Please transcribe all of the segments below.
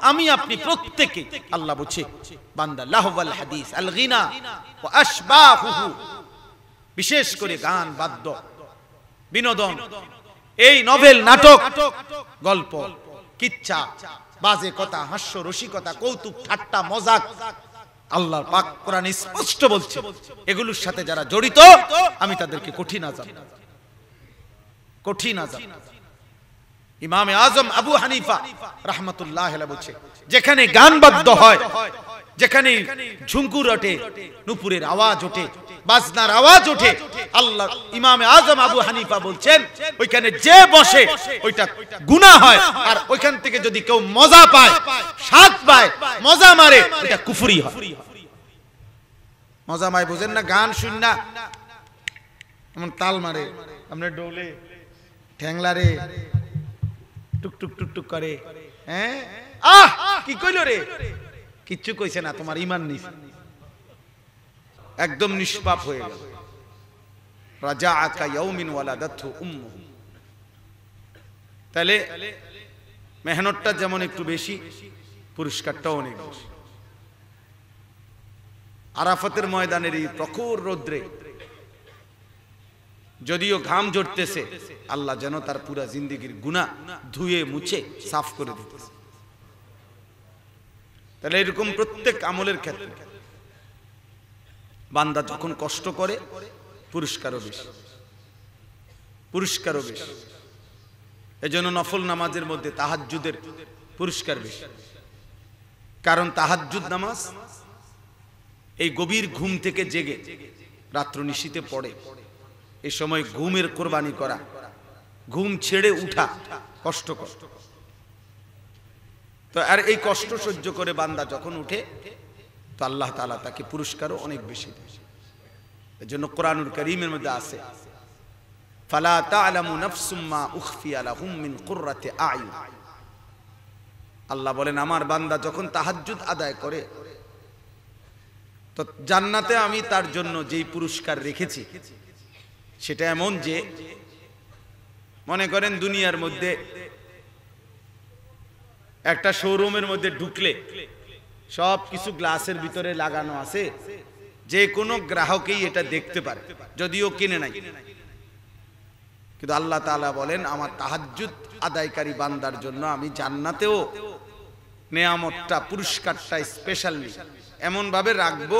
আমি আপনি প্রত্যেকে আল্লাহ বলছে বান্দা লাহওয়াল হাদিস আল গিনা ওয়া আশবাহুহু, বিশেষ করে গান বাদ্য বিনোদন, এই নভেল নাটক গল্প কিচ্ছা বাজে কথা হাস্য রসিকতা কৌতুক ঠাট্টা মজাক, আল্লাহর পাক কোরআন স্পষ্ট বলছে এগুলোর সাথে যারা জড়িত আমি তাদেরকে কঠিন আযাব, কঠিন আযাব। ইমামে আজম আবু হানিফা রাহমাতুল্লাহ আলাইহি বলছে যেখানে গান বাদ্য হয়, যেখানে ঝুমকুর ওঠে, নুপুরের আওয়াজ ওঠে, বাজনার আওয়াজ ওঠে, আল্লাহ ইমামে আজম আবু হানিফা বলছেন ওইখানে যে বসে ওইটা গুনাহ হয়, আর ওইখান থেকে যদি কেউ মজা পায়, স্বাদ পায়, মজা মারে, ওটা কুফরি হয়। মজা মায় বুঝেন না? গান শুন না এমন তাল মারে, আমরা ডোলে ঠ্যাংলারে টুক টুক টুক টুক করে, হ্যাঁ আহ কি কইল রে, কিচ্ছু কইছে না, তোমার ঈমান নেই, একদম নিষ্পাপ হয়ে গেল। রাজাআকা ইয়াউমিন ওয়ালাদাতহু উম্মুহু। তাহলে মেহনতটা যেমন একটু বেশি, পুরস্কারটাও অনেক বেশি। আরাফাতের ময়দানের এই প্রখর রৌদ্রে যদিও ঘাম ঝরতেছে, আল্লাহ যেন তার পুরা জিন্দেগির গুনাহ ধুয়ে মুছে সাফ করে দিতেছে। তাহলে এরকম প্রত্যেক আমলের ক্ষেত্রে বান্দা যখন কষ্ট করে পুরস্কারও বেশি, পুরস্কারও বেশি। এজন্য নফল নামাজের মধ্যে তাহাজ্জুদের পুরস্কার বেশি, কারণ তাহাজ্জুদ নামাজ এই গভীর ঘুম থেকে জেগে রাত্র নিশীথে পড়ে, এই সময় ঘুমের কোরবানি করা, ঘুম ছেড়ে উঠা কষ্টকর। তো আর এই কষ্ট সহ্য করে বান্দা যখন উঠে তো আল্লাহ তাআলা তাকে পুরস্কারও অনেক বেশি দেয়। এজন্য কোরআনুল কারীমের মধ্যে আছে ফালা তা'লামু নাফসুম মা উখফিয়া লাহুম মিন কুররাতি আ'য়ুন। আল্লাহ বলেন আমার বান্দা যখন তাহাজ্জুদ আদায় করে তো জান্নাতে আমি তার জন্য যেই পুরস্কার রেখেছি সেটা এমন যে, মনে করেন দুনিয়ার মধ্যে একটা শোরুমের মধ্যে ঢুকলে সব কিছু গ্লাসের ভিতরে লাগানো আছে, যে কোনো গ্রাহকই এটা দেখতে পারে, যদিও কিনে নাই। কিন্তু আল্লাহ তাআলা বলেন আমার তাহাজ্জুদ আদায়কারী বান্দার জন্য আমি জান্নাতেও নেয়ামতটা, পুরস্কারটা স্পেশালি এমন ভাবে রাখবো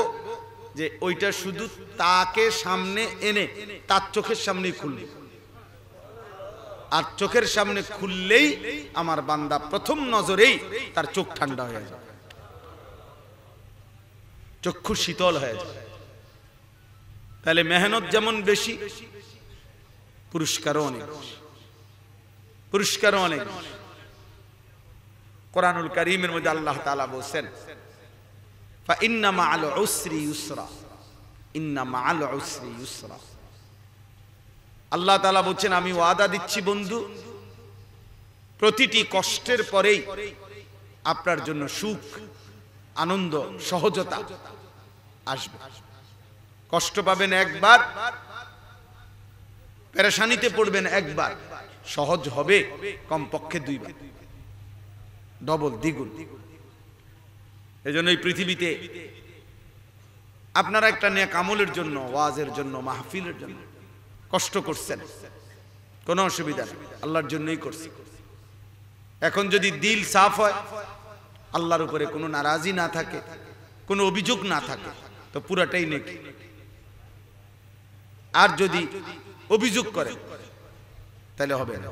যে ওইটা শুধু তাকে সামনে এনে তার চোখের সামনেই খুলবে, আর চোখের সামনে খুললেই আমার বান্দা প্রথম নজরেই তার চোখ ঠান্ডা হয়ে যায়, চক্ষু শীতল হয়ে যায়। তাহলে মেহনত যেমন বেশি, পুরস্কারও অনেক বেশি, পুরস্কারও অনেক বেশি। কোরআনুল কারীমের মধ্যে আল্লাহ তাআলা বলেন ফাইন্না মাআল উসরি ইউসরা, ইন্না মাআল উসরি ইউসরা। আল্লাহ তাআলা বলেন আমি ওয়াদা দিচ্ছি বন্ধু, প্রতিটি কষ্টের পরেই আপনার জন্য সুখ, আনন্দ, সহজতা আসবে। কষ্ট পাবেন একবার, পেরেশানিতে পড়বেন একবার, সহজ হবে কমপক্ষে দুইবার, ডবল, দ্বিগুণ। এজন্য এই পৃথিবীতে আপনারা একটা নেক আমলের জন্য, ওয়াজের জন্য, মাহফিলের জন্য কষ্ট করছেন, কোনো অসুবিধা নেই, আল্লাহর জন্যই করছেন। এখন যদি দিল সাফ হয়, আল্লাহর উপরে কোনো নারাজি না থাকে, কোনো অভিযোগ না থাকে, তো পুরাটাই নেকি। আর যদি অভিযোগ করে তাহলে হবে না।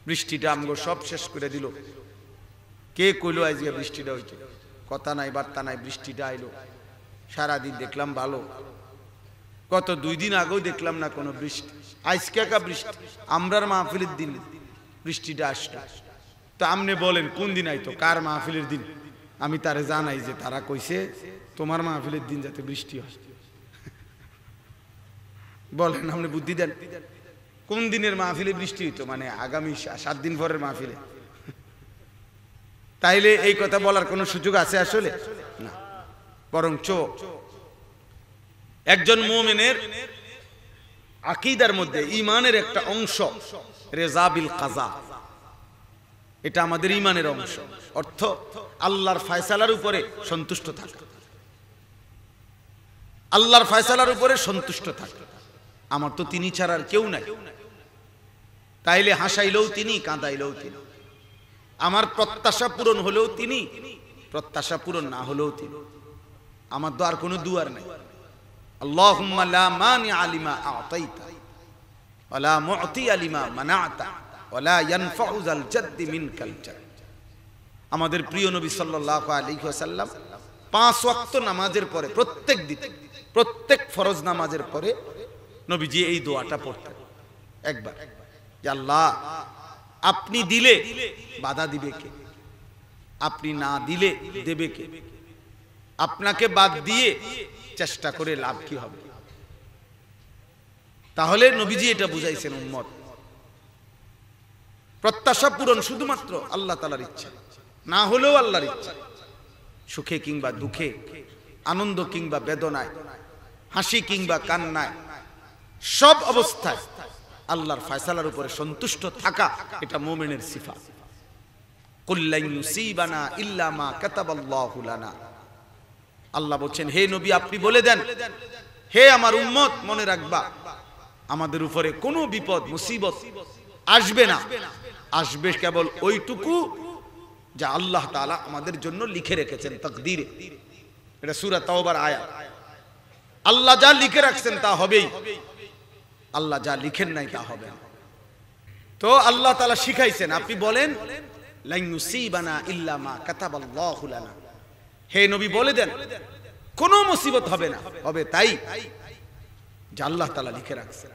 বৃষ্টিটা আমগো সব শেষ করে দিল, কে কইলো আজকে বৃষ্টিটা হইছে, কথা নাই বার্তা নাই, বৃষ্টিটা আইলো, সারাদিন দেখলাম ভালো, গত 2 দিন আগেও দেখলাম না কোনো বৃষ্টি, আজকে একা বৃষ্টি, আমরার মাহফিলের দিন বৃষ্টিটা আসলো। তো আপনি বলেন কোন দিন আইতো, কার মাহফিলের দিন? আমি তারে জানাই যে তারা কইছে তোমার মাহফিলের দিন যাতে বৃষ্টি হয়। বলেন আপনি বুদ্ধি দেন, কোন দিনের মাহফিলে বৃষ্টি হইতো? মানে আগামী 7 দিন পরের মাহফিলে? তাইলে এই কথা বলার কোনো সুযোগ আছে আসলে না। বরঞ্চ একজন মুমিনের আকীদার মধ্যে ঈমানের একটা অংশ রেজা বিল কাজা, এটা আমাদের ঈমানের অংশ। অর্থ আল্লাহর ফয়সালার উপরে সন্তুষ্ট থাকা, আল্লাহর ফয়সালার উপরে সন্তুষ্ট থাকা। আমার তো তিনি ছাড়া আর কেউ নাই, তাইলে হাসাইলেও তিনি, কাঁদাইলেও তিনি। আমার প্রত্যাশা পূরণ হলেও তিনি, প্রত্যাশা পূরণ না হলেও তিনি। আমার তো আর কোনো দুয়ার নাই। আল্লাহুম্মা লা মানিআ লিমা আ'তাইতা ওয়া লা মু'তিয়া লিমা মানা'তা ওয়া লা ইয়ানফা'ু যাল জাদ্দি মিনকাল জাদ। আমাদের প্রিয় নবী সাল্লাল্লাহু আলাইহি ওয়াসাল্লাম 5 ওয়াক্ত নামাজের পরে, প্রত্যেক দিন, প্রত্যেক ফরজ নামাজের পরে নবীজি এই দোয়াটা পড়তেন একবার, যে আল্লাহ আপনি দিলে বাধা দিবে কে, আপনি না দিলে দেবে কে, আপনাকে বাদ দিয়ে চেষ্টা করে লাভ কি হবে। তাহলে নবীজি এটা বুঝাইছেন উম্মত, প্রত্যাশা পূরণ শুধুমাত্র আল্লাহ তাআলার ইচ্ছা, না হলেও আল্লাহর ইচ্ছা। সুখে কিংবা দুঃখে, আনন্দ কিংবা বেদনায়, হাসি কিংবা কান্নায়, সব অবস্থায় আল্লাহর ফয়সালার উপরে সন্তুষ্ট থাকা, এটা মুমিনের সিফাত। কুল লান ইউসিবানা ইল্লা মা কাতাবাল্লাহু লানা। আল্লাহ বলেন, হে নবী আপনি বলে দেন, হে আমার উম্মত মনে রাখবা, আমাদের উপরে কোনো বিপদ মুসিবত আসবে না, আসবে কেবল ওইটুকু যা আল্লাহ তাআলা আমাদের জন্য লিখে রেখেছেন তাকদীরে। এটা সূরা তাওবার আয়াত। আল্লাহ যা লিখে রাখছেন তা হবেই, আল্লাহ যা লিখেন নাই তা হবে না। তো আল্লাহ তাআলা শিখাইছেন, আপনি বলেন লান ইউসিবানা ইল্লা মা কাতাবাল্লাহু লানা। হে নবী বলে দেন, কোনো মুসিবত হবে না, হবে তাই যা আল্লাহ তাআলা লিখে রাখছেন।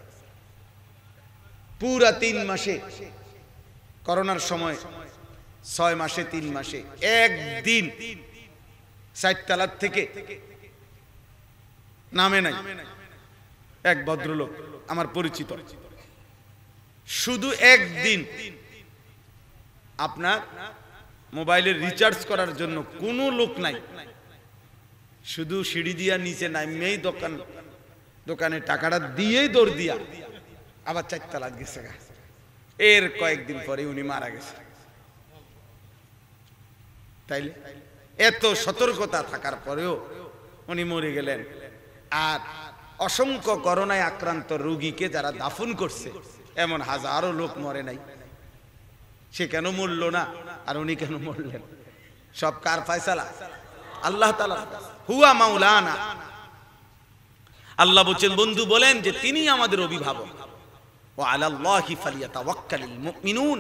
পুরা 3 মাসে, করোনার সময় 6 মাসে 3 মাসে একদিন 4 তালার থেকে নামে নাই এক ভদ্রলোক আমার পরিচিত। শুধু একদিন আপনার মোবাইলের রিচার্জ করার জন্য কোনো লোক নাই, শুধু সিঁড়ি দিয়া নিচে নামেই দোকানে টাকাটা দিয়েই দৌড় দিয়া আবার 4 তালা গেছে। এর কয়েকদিন পরে উনি মারা গেছে। তাইলে এত সতর্কতা থাকার পরেও উনি মরে গেলেন। আর অসংখ্য করোনায় আক্রান্ত রোগীকে যারা দাফন করছে, এমন হাজারো লোক মরে নাই। সে কেন মরল না আর উনি কেন মরলেন? সব কার ফয়সালা? আল্লাহ তাআলা। হুয়া মাওলানা। আল্লাহ বলেন, বন্ধু বলেন যে তিনি আমাদের অভিভাবক। ওয়া আলাল্লাহি ফালিয়াতাওয়াক্কালিল মুমিনুন।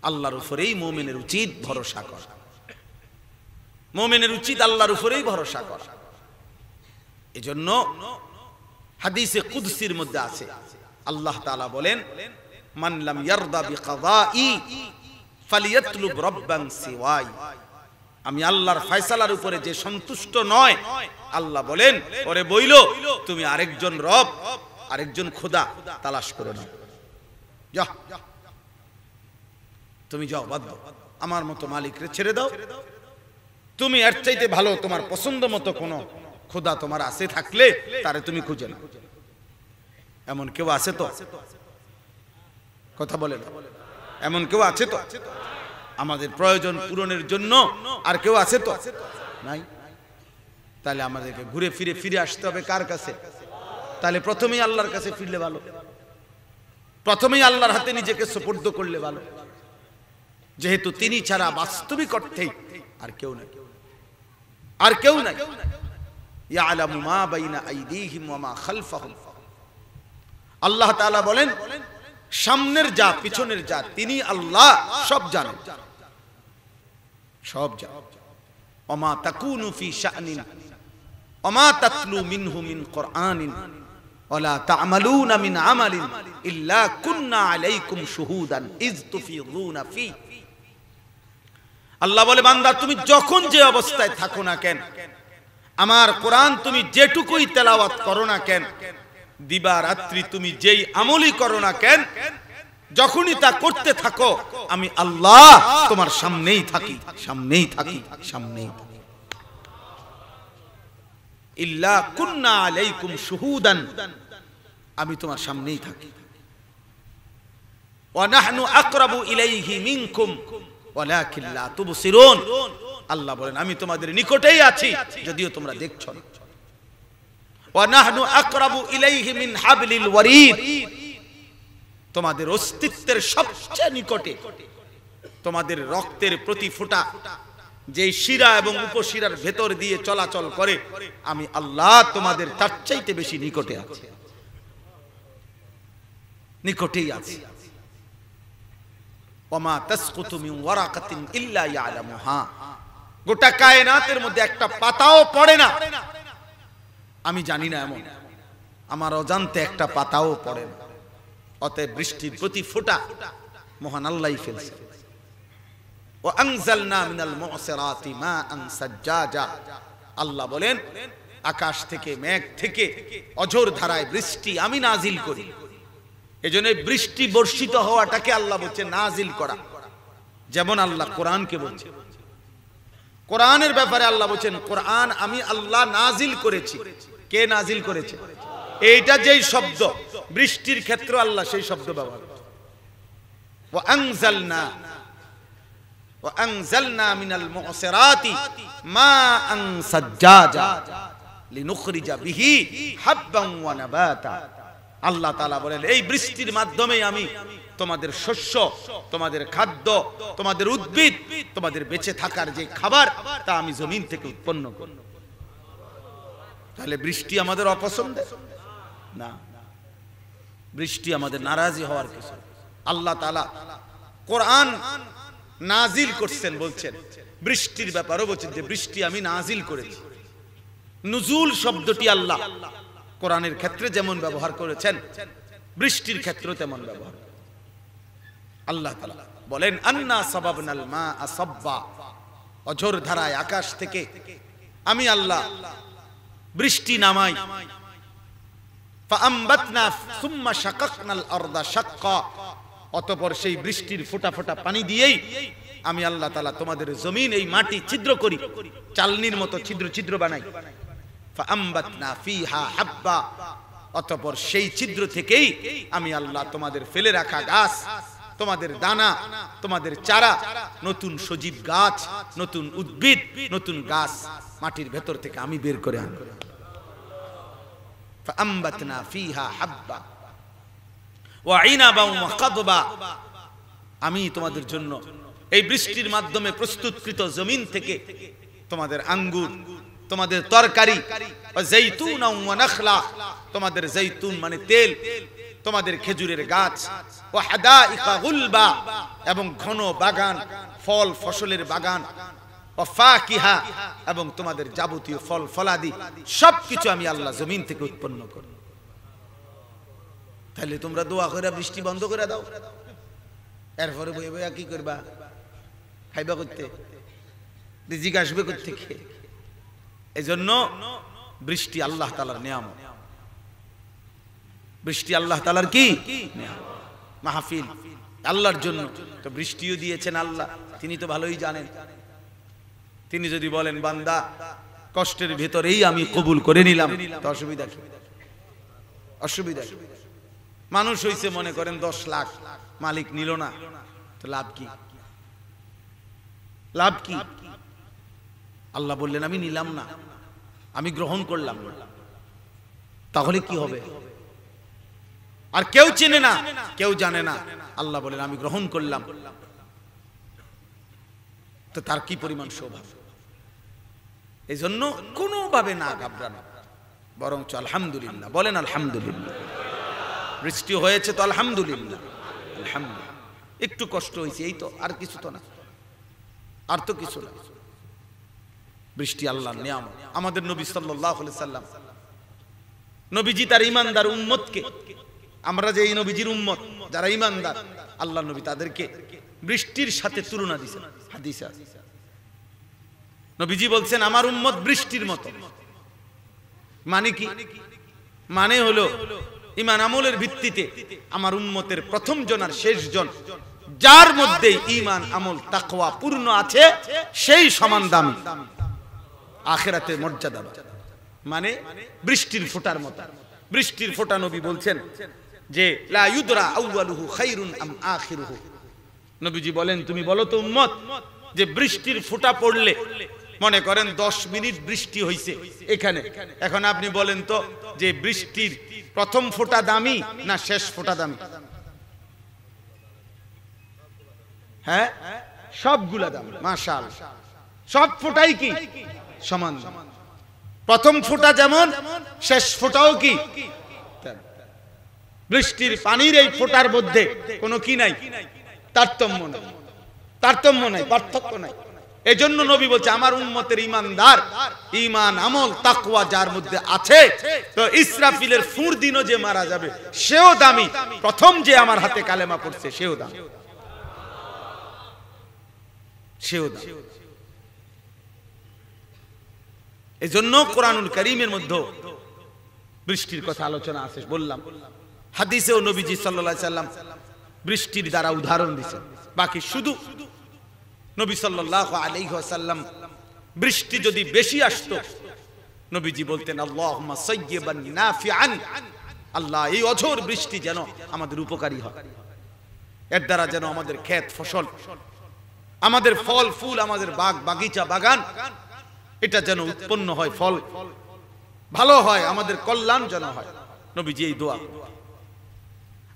আল্লাহর উপরেই মুমিনের উচিত ভরসা করা, মুমিনের উচিত আল্লাহর উপরেই ভরসা করা। এজন্য হাদিসে কুদসির মধ্যে আছে, আল্লাহ তাআলা বলেন, মান লাম ইয়ারদা বিকাদাই ফালিয়াতলুব রাব্বান সিওয়াই। আমি আল্লাহর ফয়সালার উপরে যে সন্তুষ্ট নয়, আল্লাহ বলেন ওরে বইল তুমি আরেকজন রব, আরেকজন খোদা তালাশ করে নাও। যাও, তুমি যাও, বাদ দাও, আমার মতো মালিকরে ছেড়ে দাও। তুমি এর চাইতে ভালো তোমার পছন্দ মতো কোনো খোদা তোমার আছে থাকলে তারে তুমি খুঁজে নাও। এমন কেউ আছে তো? কথা বলে না, এমন কেউ আছে তো? আমাদের প্রয়োজন পূরণের জন্য আর কেউ আছে তো? নাই। তাহলে আমাদেরকে ঘুরে ফিরে আসতে হবে কার কাছে? তাহলে প্রথমেই আল্লাহর কাছে ফিরলে ভালো, প্রথমেই আল্লাহর হাতে নিজেকে সুপুর্দ করলে ভালো, যেহেতু তিনি ছাড়া বাস্তবিক অর্থেই আর কেউ নাই, আর কেউ নাই। ইয়ালামু মা বাইনা আইদিহিম ওয়া মা খালফাহুম। আল্লাহ তাআলা বলেন, সামনের যা পিছনের যা তিনি আল্লাহ সব জানেন, সব জানেন। ওয়া মা তাকুনু ফি শা'নিন ওয়া মা তাতলু মিনহু মিন কুরআনিন ওয়া লা তা'মালুনা মিন আমালিন ইল্লা কুননা আলাইকুম শুহুদান ইয তুফিযুনা ফি। আল্লাহ বলে, বান্দা তুমি যখন যে অবস্থায় থাকো না কেন, আমার কোরআন তুমি যেটুকুই তেলাওয়াত করো না কেন, দিবা রাত্রি তুমি যেই আমলই করো না কেন, যখনই তা করতে থাকো আমি আল্লাহ তোমার সামনেই থাকি, সামনেই থাকি, সামনেই থাকি। ইল্লা কুননা আলাইকুম শুহুদান, আমি তোমার সামনেই থাকি। ওয়া নাহনু আকরাবু ইলাইহি মিনকুম ওয়ালাকিন লা তুবসিরুন। আল্লাহ বলেন আমি তোমাদের নিকটেই আছি যদিও তোমরা দেখছো না। ওয়া নাহনু আকরাবু ইলাইহি মিন হাবলিল ওয়ারিদ, তোমাদের অস্তিত্বের সবচেয়ে নিকটে, তোমাদের রক্তের প্রতি ফোঁটা যে শিরা এবং উপশিরার ভেতর দিয়ে চলাচল করে, আমি আল্লাহ তোমাদের তার চাইতে বেশি নিকটে আছি, নিকটেই আছি। ওমা তাসকুতু মিন ওয়ারাকাতিন ইল্লা ইয়ালামুহা, গোটা কায়নাতের মধ্যে একটা পাতাও পড়ে না, আমি জানি না এমন, আমার অজান্তে একটা পাতাও পড়ে না। অতএব বৃষ্টির প্রতি ফোঁটা মহান আল্লাহই ফেলছে। ওয়া আনজালনা মিনাল মুসিরাতি মাআন সাজ্জাজা, আল্লাহ বলেন আকাশ থেকে মেঘ থেকে অঝোর ধারায় বৃষ্টি আমি নাজিল করি। এজন্য বৃষ্টি বর্ষিত হওয়াটাকে আল্লাহ বলছে নাজিল করা। যেমন আল্লাহ কোরআনকে বলছে, কোরআনের ব্যাপারে আল্লাহ বলছেন কোরআন আমি আল্লাহ নাজিল করেছি। কে নাজিল করেছে? এইটা যেই শব্দ বৃষ্টির ক্ষেত্রে আল্লাহ সেই শব্দ ব্যবহার করেছে। ওয়া আনজালনা মিনাল মুসিরাতি মাআন সাজ্জাজা লিনুখরিজা বিহি হাব্বান ওয়া নাবাতা। আল্লাহ তাআলা বলেন এই বৃষ্টির মাধ্যমে আমি তোমাদের শস্য, তোমাদের খাদ্য, তোমাদের উদ্ভিদ, তোমাদের বেঁচে থাকার যে খাবার তা আমি জমিন থেকে উৎপন্ন করি। তাহলে বৃষ্টি আমাদের অপছন্দের না, বৃষ্টি আমাদের নারাজি হওয়ার কিছু। আল্লাহ তাআলা কোরআন নাজিল করছেন, বলছেন বৃষ্টির ব্যাপারও বলছেন যে বৃষ্টি আমি নাজিল করেছি। নুজুল শব্দটি আল্লাহ কোরআনের ক্ষেত্রে যেমন ব্যবহার করেছেন, বৃষ্টির ক্ষেত্রেও তেমন ব্যবহার। আল্লাহ তাআলা বলেন আন্না সাবাবনাল মাআ সাব্বা, অঝোর ধারায় আকাশ থেকে আমি আল্লাহ বৃষ্টি নামাই। ফাআমবাতনা সুম্মা শাকাকনাল আরদা শাক্কা, অতঃপর সেই বৃষ্টির ফোঁটা ফোঁটা পানি দিয়েই আমি আল্লাহ তাআলা তোমাদের জমিন এই মাটি ছিদ্র করি, চালনির মতো ছিদ্র ছিদ্র বানাই। ফাআমবাতনা ফিহা হাব্বা, অতঃপর সেই ছিদ্র থেকেই আমি আল্লাহ তোমাদের ফেলে রাখা গাছ, তোমাদের দানা, তোমাদের চারা, নতুন সজীব গাছ, নতুন উদ্ভিদ, নতুন গাছ মাটির ভেতর থেকে আমি বের করে আনব। ফাআমবাতনা ফিহা হাব্বা ওয়া ইনাবা ওয়া কাদবা, আমি তোমাদের জন্য এই বৃষ্টির মাধ্যমে প্রস্তুতকৃত জমিন থেকে তোমাদের আঙ্গুর, তোমাদের তরকারি, ওয়া যাইতুনা ওয়া নাখলা, তোমাদের যাইতুন মানে তেল, তোমাদের খেজুরের গাছ, ওয়া হাদাইকা গুলবা, এবং ঘন বাগান, ফল ফসলের বাগান, ওয়া ফাকিহা, এবং তোমাদের যাবতীয় ফল ফলাদি সবকিছু আমি আল্লাহ জমিন থেকে উৎপন্ন করি। তাহলে তোমরা দোয়া করে বৃষ্টি বন্ধ করে দাও, এরপরে বইয়া বইয়া কি করবা? খাইবা করতে, রিজিক আসবে কোত্থেকে? এজন্য বৃষ্টি আল্লাহ তাআলার নিয়ামত, বৃষ্টি আল্লাহ তাআলার কি নিয়ামত। মাহফিল আল্লাহর জন্য, তো বৃষ্টিও দিয়েছেন আল্লাহ, তিনি তো ভালোই জানেন। তিনি যদি বলেন বান্দা কষ্টের ভেতরেই আমি কবুল করে নিলাম, তো অসুবিধা কি? অসুবিধা কি? মানুষ হইছে মনে করেন 10 লাখ, মালিক নিল না, তো লাভ কি? লাভ কি? আল্লাহ বললেন আমি নিলাম না, আমি গ্রহণ করলাম না, তাহলে কি হবে? আর কেউ চেনে না, কেউ জানে না, আল্লাহ বলেন আমি গ্রহণ করলাম, তো তার কি পরিমাণ সৌভাগ্য। এই জন্য কোনোভাবে না ঘাবড়ানো, বরঞ্চ আলহামদুলিল্লাহ বলেন। আলহামদুলিল্লাহ বৃষ্টি হয়েছে তো আলহামদুলিল্লাহ, আলহামদুলিল্লাহ। একটু কষ্ট হয়েছে এই তো, আর কিছু তো না, আর তো কিছু না। বৃষ্টি আল্লাহর নিয়ামত। আমাদের নবী সাল্লাল্লাহু আলাইহি সাল্লাম, নবীজি তার ঈমানদার উম্মতকে, আমরা যে এই নবীজির উম্মত যারা ঈমানদার, আল্লাহর নবী তাদেরকে বৃষ্টির সাথে তুলনা দিয়েছেন। হাদিসে আছে, নবীজি বলছেন আমার উম্মত বৃষ্টির মতো। মানে কি? মানে হলো ঈমান আমলের ভিত্তিতে আমার উম্মতের প্রথম জন আর শেষ জন, যার মধ্যে ঈমান আমল তাকওয়া পূর্ণ আছে, সেই সমান দামি আখিরাতের মর্যাদা। মানে বৃষ্টির ফোঁটার মতো। বৃষ্টির ফোঁটা নবী বলছেন যে লা ইউদরা আউয়ালুহু খায়রুন আম আখিরুহু। নবীজি বলেন, তুমি বলো তো উম্মত, যে বৃষ্টির ফোঁটা পড়লে, মনে করেন 10 মিনিট বৃষ্টি হইছে এখানে, এখন আপনি বলেন তো যে বৃষ্টির প্রথম ফোঁটা দামি না শেষ ফোঁটা দামি? হ্যাঁ, সবগুলা দামি। মাশাআল্লাহ, সব ফোঁটাই কি সমান? প্রথম ফোঁটা যেমন, শেষ ফোঁটাও কি? বৃষ্টির পানির এই ফোঁটার মধ্যে কোনো কি নাই? তারতম্য নাই, তারতম্য নাই, পার্থক্য নাই। এজন্য নবী বলছে, আমার উম্মতের ঈমানদার, ঈমান আমল তাকওয়া যার মধ্যে আছে, তো ইসরাফিলের ফুঁর দিনও যে মারা যাবে সেও দামি, প্রথম যে আমার হাতে কালেমা পড়ছে সেও দামি, সেও দামি। এজন্য কোরআনুল কারীমের মধ্যে বৃষ্টির কথা আলোচনা আছে। বললাম হাদিসেও নবীজি সাল্লাল্লাহু আলাইহি সাল্লাম বৃষ্টির দ্বারা উদাহরণ দিয়েছেন। বাকি শুধু নবী সাল্লাল্লাহু আলাইহি ওয়াসাল্লাম বৃষ্টি যদি বেশি আসতো, নবীজি বলতেন আল্লাহুম্মা সাইয়্যিবান নাফিআন, আল্লাহ এই অঝোর বৃষ্টি যেন আমাদের উপকারী হয়, এর দ্বারা যেন আমাদের ক্ষেত ফসল, আমাদের ফল ফুল, আমাদের বাগ বাগিচা বাগান, এটা যেন উৎপন্ন হয়, ফল ভালো হয়, আমাদের কল্যাণ যেন হয়। নবীজি এই দোয়া।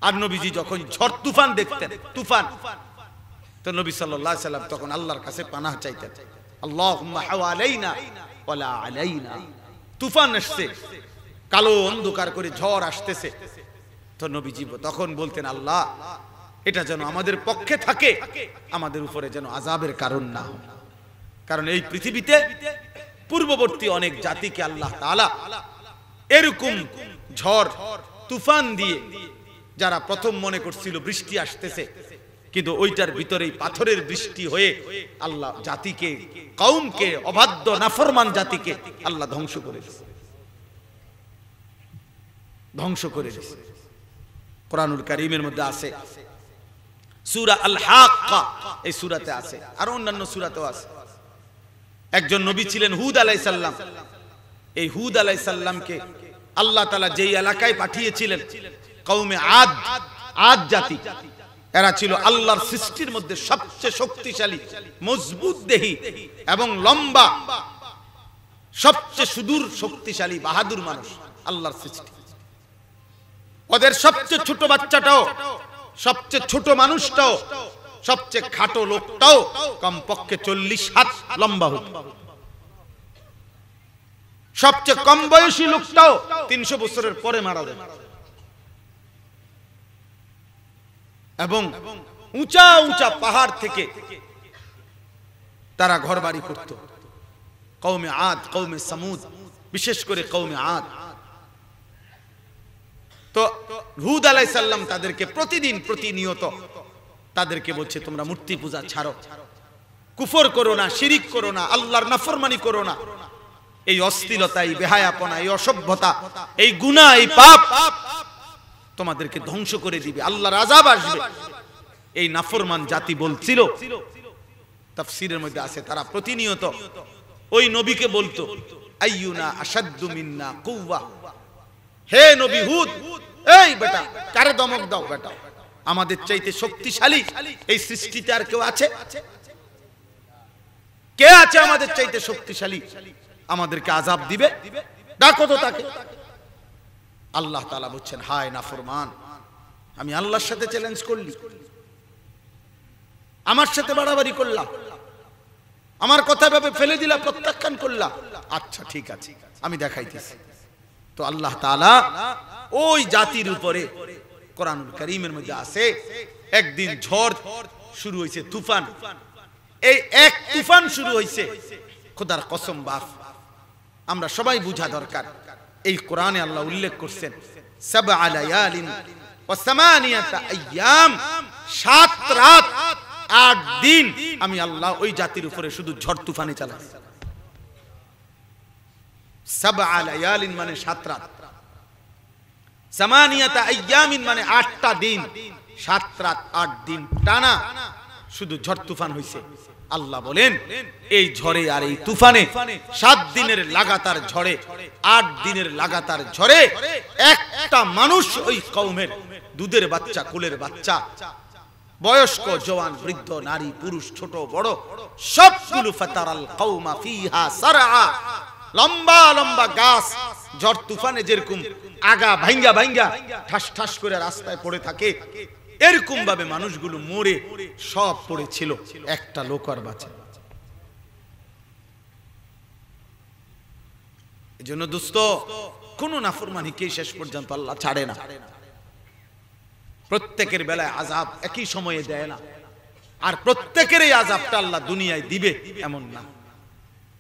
আর নবীজি যখন ঝড় তুফান দেখতেন, তুফান, তো নবী সাল্লাল্লাহু আলাইহি সাল্লাম তখন আল্লাহর কাছে পানাহ চাইতেন, আল্লাহুম্মা হাওয়ালাইনা ওয়ালা আলাইনা। তুফান আসছে, কালো অন্ধকার করে ঝড় আসতেছে, তো নবীজি তখন বলতেন, আল্লাহ এটা যেন আমাদের পক্ষে থাকে, আমাদের উপরে যেন আযাবের কারণ না হয়। কারণ এই পৃথিবীতে পূর্ববর্তী অনেক জাতিকে আল্লাহ তাআলা এরকম ঝড় তুফান দিয়ে, যারা প্রথম মনে করছিল বৃষ্টি আসতেছে, কিন্তু ওইটার ভিতরেই পাথরের বৃষ্টি হয়ে আল্লাহ জাতিকে, কওমকে, অবাধ্য নাফরমান জাতিকে আল্লাহ ধ্বংস করে দিয়েছে, ধ্বংস করে দিয়েছে। কোরআনুল কারীমের মধ্যে আছে, সূরা আল হাক্কা, এই সূরাতে আছে, আর অন্যান্য সূরাতেও আছে। একজন নবী ছিলেন হুদ আলাইহিস সালাম। এই হুদ আলাইহিস সালামকে আল্লাহ তাআলা যেই এলাকায় পাঠিয়েছিলেন, কওমে আদ, আদ জাতি, এরা ছিল আল্লাহর সৃষ্টির মধ্যে সবচেয়ে শক্তিশালী, মজবুত দেহী এবং লম্বা, সবচেয়ে সুদূর শক্তিশালী বাহাদুর মানুষ আল্লাহর সৃষ্টি। ওদের সবচেয়ে ছোট বাচ্চাটাও, সবচেয়ে ছোট মানুষটাও, সবচেয়ে খাটো লোকটাও কমপক্ষে 40 হাত লম্বা হতো। সবচেয়ে কম বয়সী লোকটাও 300 বছরের পরে মারা যায়। এবং উঁচা উঁচা পাহাড় থেকে তারা ঘরবাড়ি করত। কওমে আদ, কওমে সামুদ, বিশেষ করে কওমে আদ। তো হুদ আলাইহিস সালাম তাদেরকে প্রতিদিন, প্রতিনিয়ত তাদেরকে বলছে, তোমরা মূর্তি পূজা ছাড়ো, কুফর করো না, শিরিক করো না, আল্লাহর নাফরমানি করো না। এই অশ্লীলতা, এই বেহায়াপনা, এই অসভ্যতা, এই গুনাহ, এই পাপ তোমাদেরকে ধ্বংস করে দিবে, আল্লাহর আযাব আসবে। এই নাফরমান জাতি বলছিল, তাফসীরের মধ্যে আছে, তারা প্রতিনিয়ত ওই নবীকে বলতো, আইয়ুনা আশাদ্দু মিন্না কুওয়া, হে নবী হুদ, এই বেটা, কারে দমক দাও বেটা, আমাদের চাইতে শক্তিশালী এই সৃষ্টিতে আর কেউ আছে? কে আছে আমাদের চাইতে শক্তিশালী, আমাদেরকে আযাব দিবে? ডাকো তো তাকে। আল্লাহ তাআলা বলছেন, হায় নাফরমান, আমি আল্লাহর সাথে চ্যালেঞ্জ করলি, আমার সাথে বাড়াবাড়ি করলাম, আমার কথা ভাবে ফেলে দিলা, প্রত্যাখ্যান করলা, আচ্ছা ঠিক আছে, আমি দেখাইতেছি। তো আল্লাহ তাআলা ওই জাতির উপরে কোরআনুল কারীমের মধ্যে আছে, একদিন ঝড় শুরু হয়েছে, তুফান। এই এক তুফান শুরু হয়েছে, খোদার কসম বাপ, আমরা সবাই বুঝা দরকার, এই কোরআনে আল্লাহ উল্লেখ করছেন, সাবআ লায়ালিন ওয়া সামানিয়াতা আইয়াম, 7 রাত 8 দিন আমি আল্লাহ ওই জাতির উপরে শুধু ঝড় তুফানে চালাই। সাবআ লায়ালিন মানে 7 রাত, সামানিয়াতা আইয়ামিন মানে 8টা দিন, 7 রাত 8 দিন টানা শুধু ঝড় তুফান হইছে। আল্লাহ বলেন, এই ঝড়ে আর এই তুফানে, 7 দিনের লাগাতার ঝড়ে, 8 দিনের লাগাতার ঝড়ে একটা মানুষ ওই কওমের দুধের বাচ্চা, কোলের বাচ্চা, বয়স্ক, জওয়ান, বৃদ্ধ, নারী, পুরুষ, ছোট বড় সবগুলো ফাতারাল কওমা ফিহা সারআ, লম্বা লম্বা গাছ ঝড় তুফানে যেরকম আগা ভাঙ্গা ভাঙ্গা ঠাস ঠাস করে রাস্তায় পড়ে থাকে, এরকম ভাবে মানুষগুলো মরে সব পড়েছিল, একটা লোক আর বাঁচে। এজন্য দোস্ত, কোন নাফরমানিকে শেষ পর্যন্ত আল্লাহ ছাড়ে না। প্রত্যেকের বেলায় আযাব একই সময়ে দেয় না, আর প্রত্যেকের এই আযাবটা আল্লাহ দুনিয়ায় দিবে এমন না।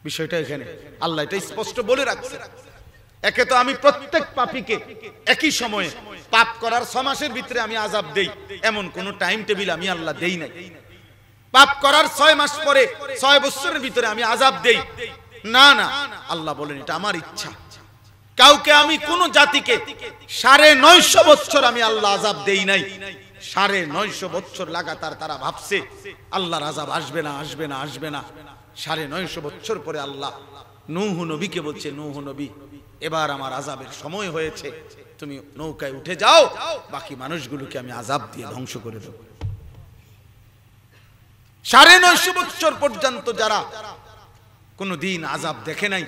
বিষয়টা এখানে আল্লাহ এটা স্পষ্ট বলে রাখছে। একে তো আমি প্রত্যেক পাপীকে একই সময়ে পাপ করার 6 মাসের ভিতরে আমি আযাব দেই, এমন কোন টাইম টেবিল আমি আল্লাহ দেই নাই। পাপ করার 6 মাস পরে 6 বছরের ভিতরে আমি আযাব দেই, না না, আল্লাহ বলেন এটা আমার ইচ্ছা। কাউকে আমি কোন জাতিকে 950 বছর আমি আল্লাহ আযাব দেই নাই। 950 বছর লাগাতার তারা ভাবছে আল্লাহর আযাব আসবে না, আসবে না, আসবে না। 950 বছর পরে আল্লাহ নূহ নবীকে বলছে, নূহ নবী, এবার আমার আযাবের সময় হয়েছে, তুমি নৌকায় উঠে যাও, বাকি মানুষগুলোকে আমি আযাব দিয়ে ধ্বংস করে দেব। 950 বছর পর্যন্ত যারা কোনদিন আযাব দেখে নাই,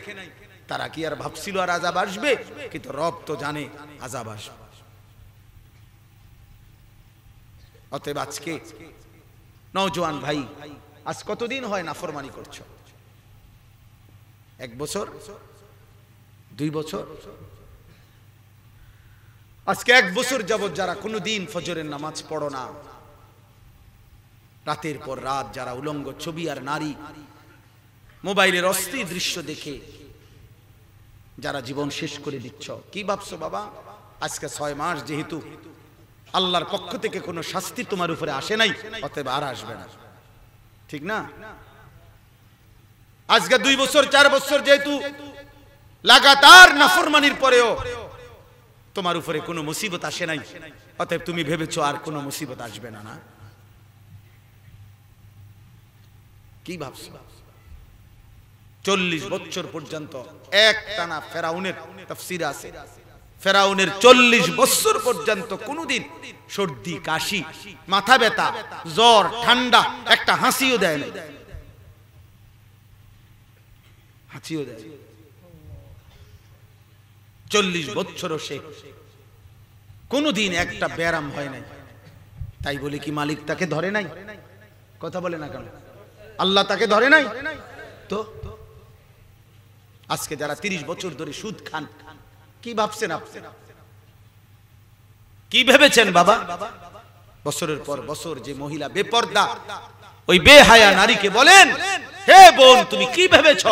তারা কি আর ভাবছিল আর আযাব আসবে? কিন্তু রব তো জানে আযাব আসবে। অতএব আজকে নওজোয়ান ভাই, আজ কতদিন হয় নাফরমানি করছো? 1 বছর, 2 বছর? আজকে 1 বছর যাবত যারা কোনদিন ফজরের নামাজ পড়ো না, রাতের পর রাত যারা উলঙ্গ ছবি আর নারী, মোবাইলের অস্থির দৃশ্য দেখে যারা জীবন শেষ করে দিচ্ছ, কি ভাবছো বাবা? আজকে 6 মাস যেহেতু আল্লাহর পক্ষ থেকে কোনো শাস্তি তোমার উপরে আসে নাই, অতএব আর আসবে না, ঠিক না? আজকে 2 বছর 4 বছর যেহেতু লাগাতার নাফরমানির পরেও তোমার উপরে কোনো মুসিবত আসে নাই, অতএব তুমি ভেবেছো আর কোনো মুসিবত আসবে না, না? কি ভাবছো? 40 বছর পর্যন্ত একটানা ফেরাউনের তাফসীরে আছে, ফেরাউনের 40 বছর পর্যন্ত কোনদিন সর্দি, কাশি, মাথা ব্যথা, জ্বর, ঠান্ডা, একটা হাসিও দেয় না, হাসিও দেয়। 40 বছরও সে কোনদিন একটা ব্যারাম হয় নাই। তাই বলে কি মালিক তাকে ধরে নাই? কথা বলে না কেন? আল্লাহ তাকে ধরে নাই তো? আজকে যারা 30 বছর ধরে সুদ খান, কি ভাবছেন আপনি? কি ভেবেছেন বাবা? বছরের পর বছর যে মহিলা বেপর্দা, ওই বেহায়া নারীকে বলেন, হে বোন, তুমি কি ভেবেছ?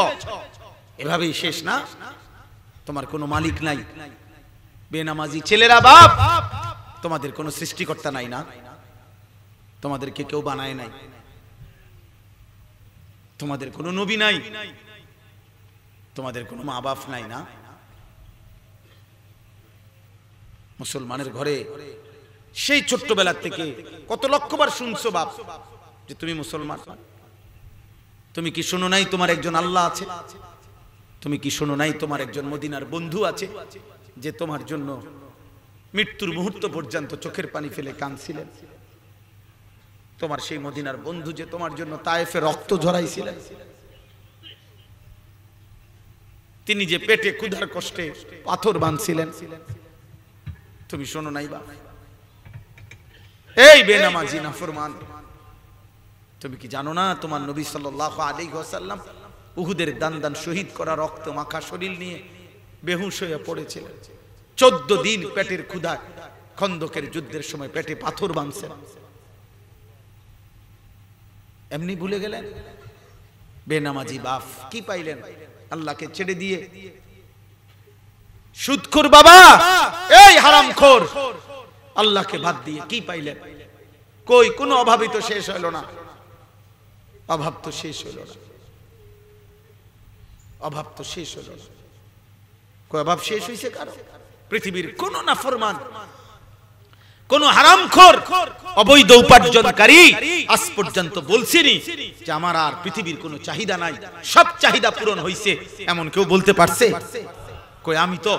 এভাবেই শেষ না? তোমার কোনো মালিক নাই। বেনামাজি ছেলেরা বাপ, তোমাদের কোনো সৃষ্টিকর্তা নাই না? তোমাদেরকে কেউ বানায় নাই? তোমাদের কোনো নবী নাই? তোমাদের কোনো মা বাপ নাই না? মুসলমানের ঘরে সেই ছোট্টবেলা থেকে কত লক্ষবার শুনছো বাপ যে তুমি মুসলমান। তুমি কি শোনো নাই তোমার একজন আল্লাহ আছে? তুমি কি শোনো নাই তোমার একজন মদিনার বন্ধু আছে যে তোমার জন্য মৃত্যুর মুহূর্ত পর্যন্ত চোখের পানি ফেলে কাঁদছিলেন? তোমার সেই মদিনার বন্ধু যে তোমার জন্য তায়েফে রক্ত ঝরাইছিলেন, তিনি যে পেটে ক্ষুধার কষ্টে পাথর বাঁধছিলেন, তুমি শোনো নাই বাপ? এই বেনামাজি নাফরমান, তুমি কি জানো না তোমার নবী সাল্লাল্লাহু আলাইহি ওয়াসাল্লাম উহুদের দান দান শহীদ করা রক্ত মাখা শরীর নিয়ে বেহুশ হয়ে পড়েছিলেন? 14 দিন পেটের ক্ষুধা, খন্দকের যুদ্ধের সময় পেটে পাথর বাঁধছেন, এমনি ভুলে গেলেন? বেনামাজি বাপ কি পাইলেন? আল্লাহকে ছেড়ে দিয়ে সুদখোর বাবা, এই হারামখোর, আল্লাহকে বাদ দিয়ে কি পাইলেন? কই কোনো অভাবই তো শেষ হলো না, অভাব তো শেষ হলো না, অভাব তো শেষ হলো না। কই অভাব শেষ হইছে কারো? পৃথিবীর কোন নাফরমান, কোন হারামখোর, অবৈধ উপার্জনকারী আজ পর্যন্ত বলছেনি যে আমার আর পৃথিবীর কোনো চাহিদা নাই, সব চাহিদা পূরণ হইছে, এমন কেউ বলতে পারছে? কই আমি তো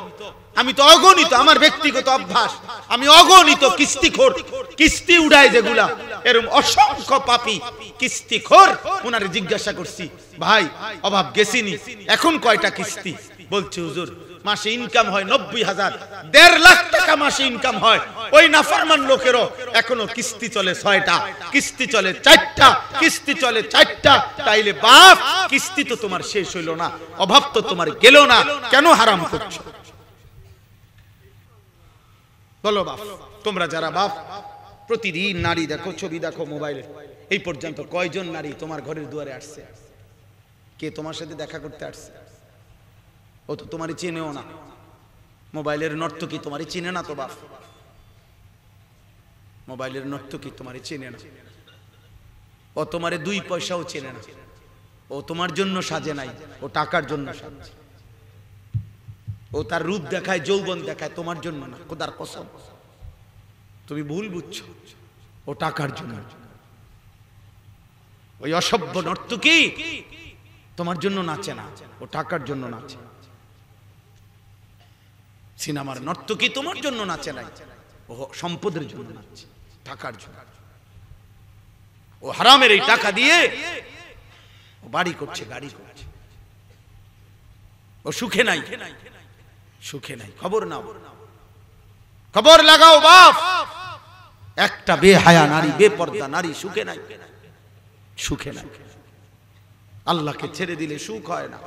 আমি তো অগণিত, আমার ব্যক্তিগত অভ্যাস, আমি অগণিত কিস্তিখোর, কিস্তি উড়ায় যেগুলা, এরকম অসংখ্য পাপী কিস্তিখোর, ওনারে জিজ্ঞাসা করছি ভাই অভাব গেছিনি, এখন কয়টা কিস্তি? বলছে হুজুর মাসে ইনকাম হয় 90,000, 1.5 লাখ টাকা মাসে ইনকাম হয়। ওই নাফরমান লোকেরও এখনো কিস্তি চলে 6টা, কিস্তি চলে 4টা, কিস্তি চলে 4টা। তাইলে বাপ কিস্তি তো তোমার শেষ হইল না, অভাব তো তোমার গেল না, কেন হারাম করছো? বলো বাপ, তোমরা যারা বাপ প্রতিদিন নারী দেখো, ছবি দেখো মোবাইলে, এই পর্যন্ত কয়জন নারী তোমার ঘরের দুয়ারে আসছে? কে তোমার সাথে দেখা করতে আসছে? ও তো তোমারই চেনেও না। মোবাইলের নর্তকী তোমারই চিনে না তো বাপ, মোবাইলের নর্তকী তোমারই চেনে না, ও তোমারে 2 পয়সাও চেনে না। ও তোমার জন্য সাজে নাই, ও টাকার জন্য সাজছে। ও তার রূপ দেখায়, যৌবন দেখায়, তোমার জন্য না, খোদার কসম। তুমি ভুল বুঝছো, ও টাকার জন্য। ওই অসভ্য নর্তকী তোমার জন্য নাচে না, ও টাকার জন্য নাচে। সিনেমার নর্তকী তোমার জন্য নাচে নাই, ও সম্পদের জন্য নাচে, টাকার জন্য। ও হারামের এই টাকা দিয়ে ও বাড়ি করছে, গাড়ি করছে, ও সুখে নাই, সুখে নাই। খবর নাও, খবর লাগাও বাপ, একটা বেহায়া নারী, বেপর্দা নারী সুখে নাই, সুখে নাই। আল্লাহকে ছেড়ে দিলে সুখ হয় না,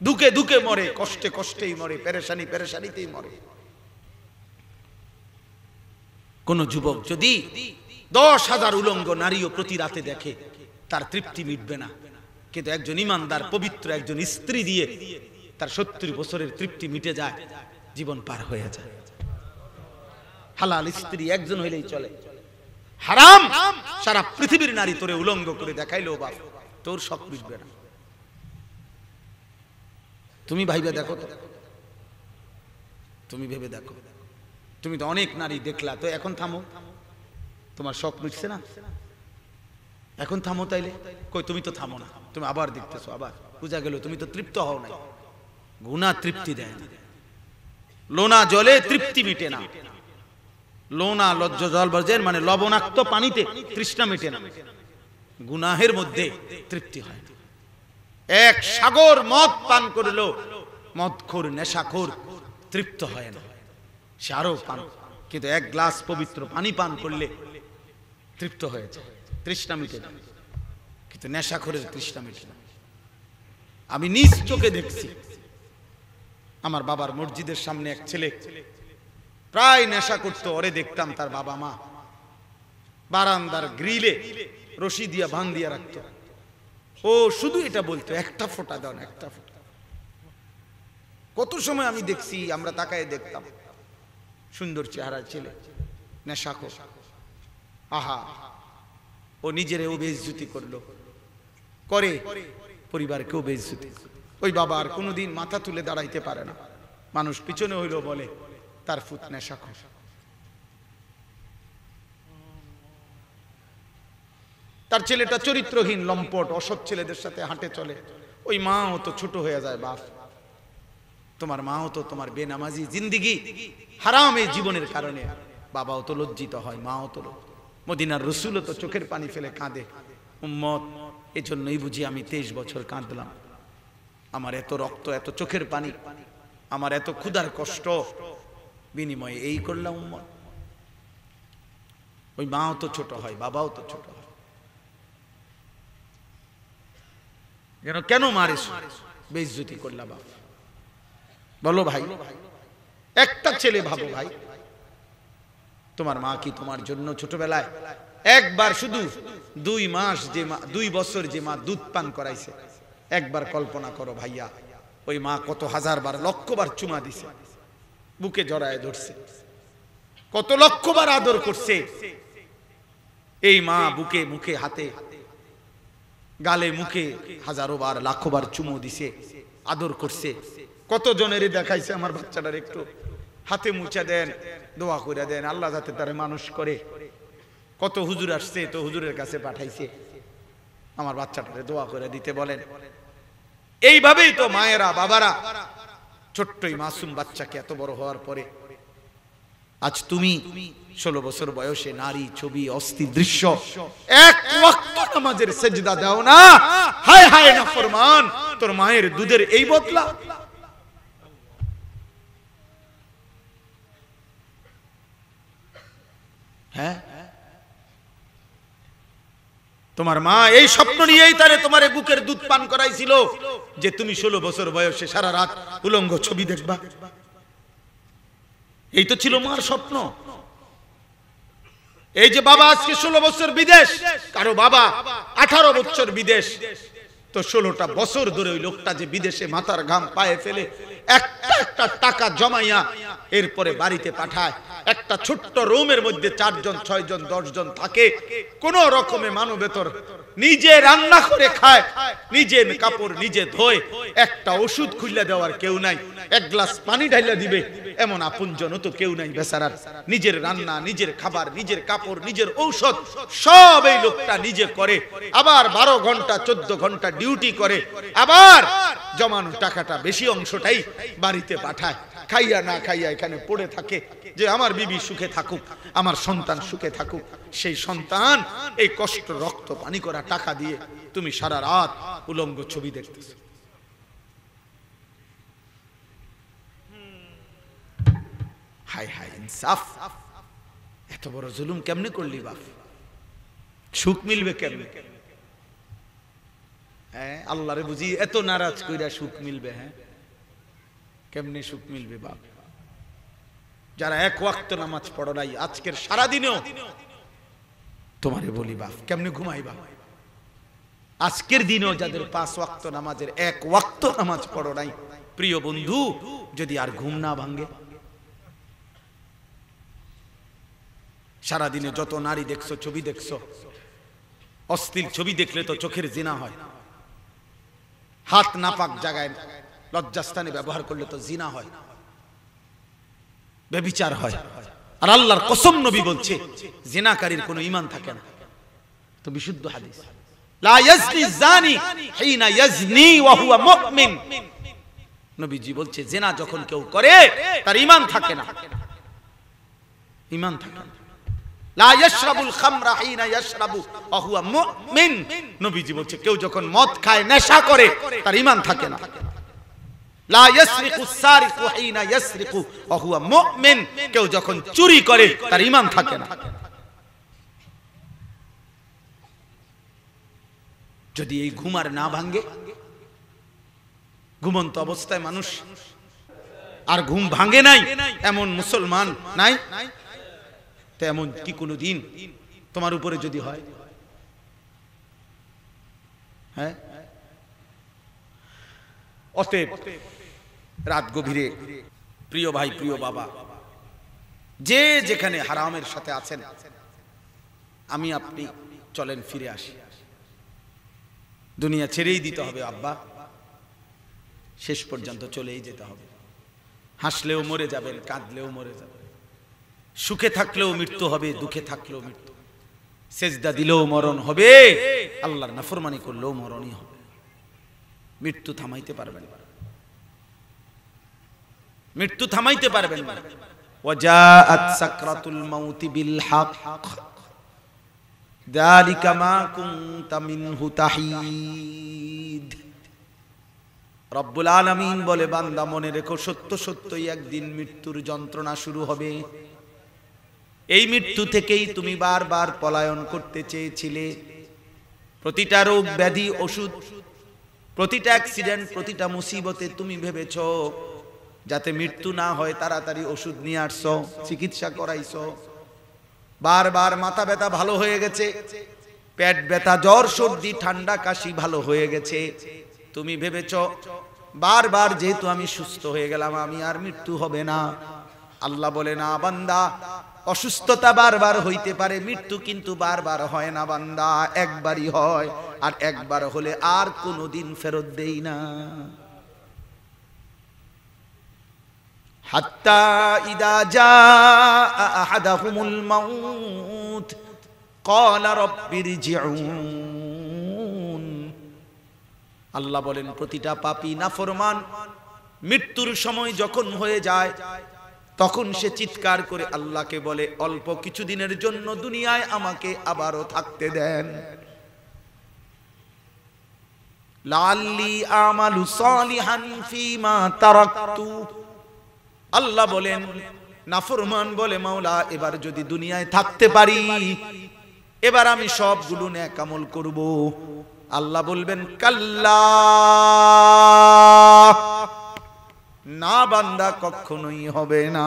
দুঃখে দুঃখে মরে, কষ্টে কষ্টেই মরে, পেরেশানি পেরেশানিতেই মরে। কোন যুবক যদি 10,000 উলঙ্গ নারীও প্রতি রাতে দেখে, তার তৃপ্তি মিটবে না। কিন্তু একজন ইমানদার পবিত্র একজন স্ত্রী দিয়ে তার 70 বছরের তৃপ্তি মিটে যায়, জীবন পার হয়ে যায়। হালাল স্ত্রী একজন হইলেই চলে। হারাম সারা পৃথিবীর নারী তোরে উলঙ্গ করে দেখাইলো বাপ, তোর শখ মিটবে না। তুমি ভাইবে দেখো তো, তুমি ভেবে দেখো। তুমি তো অনেক নারী দেখলা, তো এখন থামো, তোমার শখ মিটছে না, এখন থামো। তাইলে কই, তুমি তো থামো না, তুমি আবার দেখতেছো, আবার বুঝা গেল তুমি তো তৃপ্ত হও নাই। গুনাহ তৃপ্তি দেয় না, লোনা জলে তৃপ্তি মিটে না। লোনা লজ্জ জল বর্জের মানে লবণাক্ত পানিতে তৃষ্ণা মিটে না, গুনাহের মধ্যে তৃপ্তি হয় না। এক সাগর মদ পান করলো মদখোর নেশাখোর তৃপ্ত হয় না, সে আরো পান। কিন্তু 1 গ্লাস পবিত্র পানি পান করলে তৃপ্ত হয়ে যায়, তৃষ্ণা মিটে না। কিন্তু নেশাখোরের তৃষ্ণা মিটে না। আমি নিজ চোখে দেখছি, আমার বাবার মসজিদের সামনে এক ছেলে প্রায় নেশা করতো, ওরে দেখতাম তার বাবা মা বারান্দার গ্রিলে রশি দিয়া ভাঙ দিয়া রাখতো। ও শুধু এটা বলতো, একটা ফোঁটা দাও না, একটা ফোঁটা। কত সময় আমি দেখছি, আমরা তাকায় দেখতাম, সুন্দর চেহারার ছেলে, নেশাখোর। আহা, ও নিজেরে ও বেইজ্জতি করলো, করে পরিবারকেও বেইজ্জতি। ওই বাবা আর কোনোদিন মাথা তুলে দাঁড়াইতে পারে না। মানুষ পিছনে হইলো বলে তার ফুত নেশাখোর। তার ছেলেটা চরিত্রহীন, লম্পট, অসৎ ছেলেদের সাথে হাঁটে চলে। ওই মাও তো ছোট হয়ে যায়। বাপ, তোমার মাও তো তোমার বেনামাজি জিন্দিগি, হারাম এই জীবনের কারণে বাবাও তো লজ্জিত হয়, মাও তো। মদিনার রসুলও তো চোখের পানি ফেলে কাঁদে, উম্মত এজন্যই বুঝি আমি 23 বছর কাঁদলাম। আমার এত রক্ত, এত চোখের পানি, আমার এত ক্ষুধার কষ্ট বিনিময়ে এই করলাম উম্মত। ওই মাও তো ছোট হয়, বাবাও তো ছোট হয়। কেন মারে বেইজ্জতি করলা বাপ? বলো ভাই, একটা ছেলে ভাবো ভাই, তোমার মা কি তোমার জন্য ছোটবেলায় একবার শুধু 2 মাস যে মা, 2 বছর যে মা দুধ পান করাইছে, একবার কল্পনা করো ভাইয়া, ওই মা কত হাজারবার লক্ষবার চুমা দিছে, বুকে জড়ায় ধরছে, কত লক্ষবার আদর করছে। এই মা বুকে, মুখে, হাতে, গালে, মুখে হাজারো বার, লাখো বার চুমু দিছে, আদর করছে। কত জনেরই দেখাইছে আমার বাচ্চাটার একটু হাতে মুছে দেন, দোয়া করে দেন, আল্লাহ যাতে তারে মানুষ করে। কত হুজুর আসছে, তো হুজুরের কাছে পাঠাইছে আমার বাচ্চাটারে দোয়া করে দিতে বলেন। এইভাবেই তো মায়েরা, বাবারা ছোট্টই মাসুম বাচ্চাকে এত বড় হওয়ার পরে আজ তুমি 16 বছর বয়সে নারী, ছবি, অস্থির দৃশ্য, এক ওয়াক্ত নামাজের সেজদা দাও না। হায় হায় নাফরমান, তোর মায়ের দুধের এই বদলা। হ্যাঁ, তোমার মা এই স্বপ্ন নিয়েই তারে তোমার বুকের দুধ পান করাইছিল যে তুমি 16 বছর বয়সে সারা রাত উলঙ্গ ছবি দেখবা। এই তো ছিল মার স্বপ্ন। এই যে বাবা আজকে 16 বছর বিদেশ, কারো বাবা 18 বছর বিদেশ, তো 16টা বছর ধরে ওই লোকটা যে বিদেশে মাথার ঘাম পায়ে ফেলে একটা একটা টাকা জমাইয়া এরপরে বাড়িতে পাঠায়। একটা ছোট্ট রুমের মধ্যে 4 জন 6 জন 10 জন থাকে, কোন রকমে মানবেতর নিজে রান্না করে খায়, নিজে কাপড় নিজে ধোয়, একটা ওষুধ খুলে দেওয়ার কেউ নাই, এক গ্লাস পানি ঢাইলা দিবে এমন আপনজন তো কেউ নাই বেচারার। নিজের রান্না, নিজের খাবার, নিজের কাপড়, নিজের ঔষধ সব এই লোকটা নিজে করে। আবার 12 ঘন্টা 14 ঘন্টা ডিউটি করে, আবার জমানো টাকাটা বেশি অংশটাই বাড়িতে পাঠায়। খাইয়া না খাইয়া এখানে পড়ে থাকে যে আমার বিবি সুখে থাকুক, আমার সন্তান সুখে থাকুক। সেই সন্তান এই কষ্ট রক্ত পানি করা টাকা দিয়ে তুমি সারা রাত উলঙ্গ ছবি দেখতেছ। হায় হায় ইনসাফ, এত বড় জুলুম কেমনে করলি বাপ? সুখ মিলবে কেমনে? হ্যাঁ, আল্লাহরে বুঝি এত নারাজ কইরা সুখ মিলবে? হ্যাঁ, কেমনে সুখ মিলবে বাপ? যারা এক ওয়াক্ত নামাজ পড়ো নাই আজকের সারা দিনেও তোমারে বলি বাপ কেমনে ঘুমাইবা? আজকের দিনেও যাদের 5 ওয়াক্ত নামাজের 1 ওয়াক্ত নামাজ পড়ো নাই, প্রিয় বন্ধু, যদি আর ঘুম না ভাঙে? সারা দিনে যত নারী দেখছো, ছবি দেখছো, অশ্লীল ছবি দেখলে তো চোখের জিনা হয়। হাত নাপাক জায়গায় লজ্জাস্থানে ব্যবহার করলে তো জিনা হয়, ব্যভিচার হয়। আর আল্লাহর কসম নবী বলছে জিনাকারীর কোনো ঈমান থাকে না। তো বিশুদ্ধ হাদিস, লা ইয়াজনি জানি হিনা ইয়াজনি ওয়া হুয়া মুমিন। নবীজি বলছে জিনা যখন কেউ করে তার ঈমান থাকে না, ঈমান থাকে না। লা ইয়াশরাবুল খামরা হিনা ইয়াশরাবু ওয়া হুয়া মুমিন। নবীজি বলছে কেউ যখন মদ খায়, নেশা করে, তার ঈমান থাকে না। লা ইয়াসরিকু সারিকু হিনা ইয়াসরিকু ওয়া হুয়া মুমিন। কেউ যখন চুরি করে তার ঈমান থাকে না। যদি এই ঘুম আর না ভাঙে, ঘুমন্ত অবস্থায় মানুষ আর ঘুম ভাঙে নাই এমন মুসলমান নাই, তেমন কি কোনো দিন তোমার উপরে যদি হয়? হ্যাঁ, অতএব রাত গভীরে প্রিয় ভাই, প্রিয় বাবা, যে যেখানে হারামের সাথে আছেন, আমি আপনি চলেন ফিরে আসি। দুনিয়া ছেড়েই দিতে হবে আব্বা, শেষ পর্যন্ত চলেই যেতে হবে। হাসলেও মরে যাবেন, কাঁদলেও মরে যাবেন, সুখে থাকলেও মৃত্যু হবে, দুঃখে থাকলেও মৃত্যু। সেজদা দিলেও মরণ হবে, আল্লাহর নাফরমানি করলেও মরণই হবে। মৃত্যু থামাইতে পারবেন না, মৃত্যু থামাইতে পারবেন না। ওয়াজাআত সাকরাতুল মাউতি বিল হক যালিকা মা কুনতা মিনহু তাহিদ। রব্বুল আলামিন বলে, বান্দা মনে রেখো, সত্য সত্যই একদিন মৃত্যুর যন্ত্রণা শুরু হবে। এই মৃত্যু থেকেই তুমি বারবার পলায়ন করতে চেয়েছিলে। প্রতিটা রোগ ব্যাধি ওষুধ, প্রতিটা অ্যাক্সিডেন্ট, প্রতিটা মুসিবতে তুমি ভেবেছ যাতে মৃত্যু না হয় তাড়াতাড়ি ওষুধ নিয়ে আসছো, চিকিৎসা করাইছো। বারবার মাথা ব্যথা ভালো হয়ে গেছে, পেট ব্যথা, জ্বর, সর্দি, ঠান্ডা, কাশি ভালো হয়ে গেছে। তুমি ভেবেছ বারবার যেহেতু আমি সুস্থ হয়ে গেলাম, আমি আর মৃত্যু হবে না। আল্লাহ বলে, না বান্দা, অসুস্থতা বারবার হইতে পারে, মৃত্যু কিন্তু বারবার হয় না বান্দা, একবারই হয়। আর একবার হলে আর কোনোদিন ফেরত দেই না। হাত্তা ইদা জাআ আহাদাহুমুল মাউত ক্বালা রাব্বিরজিউন। আল্লাহ বলেন, প্রতিটা পাপী নাফরমান মৃত্যুর সময় যখন হয়ে যায় তখন সে চিৎকার করে আল্লাহকে বলে, অল্প কিছুদিনের জন্য দুনিয়ায় আমাকে আবারও থাকতে দেন, লাল্লি আমালু সালিহান ফিমা তারাকতু। আল্লাহ বলেন, নাফরমান বলে, মাওলা এবার যদি দুনিয়ায় থাকতে পারি, এবার আমি সবগুলো নেক আমল করব। আল্লাহ বলবেন, কাল্লা, না বান্দা, কখনোই হবে না।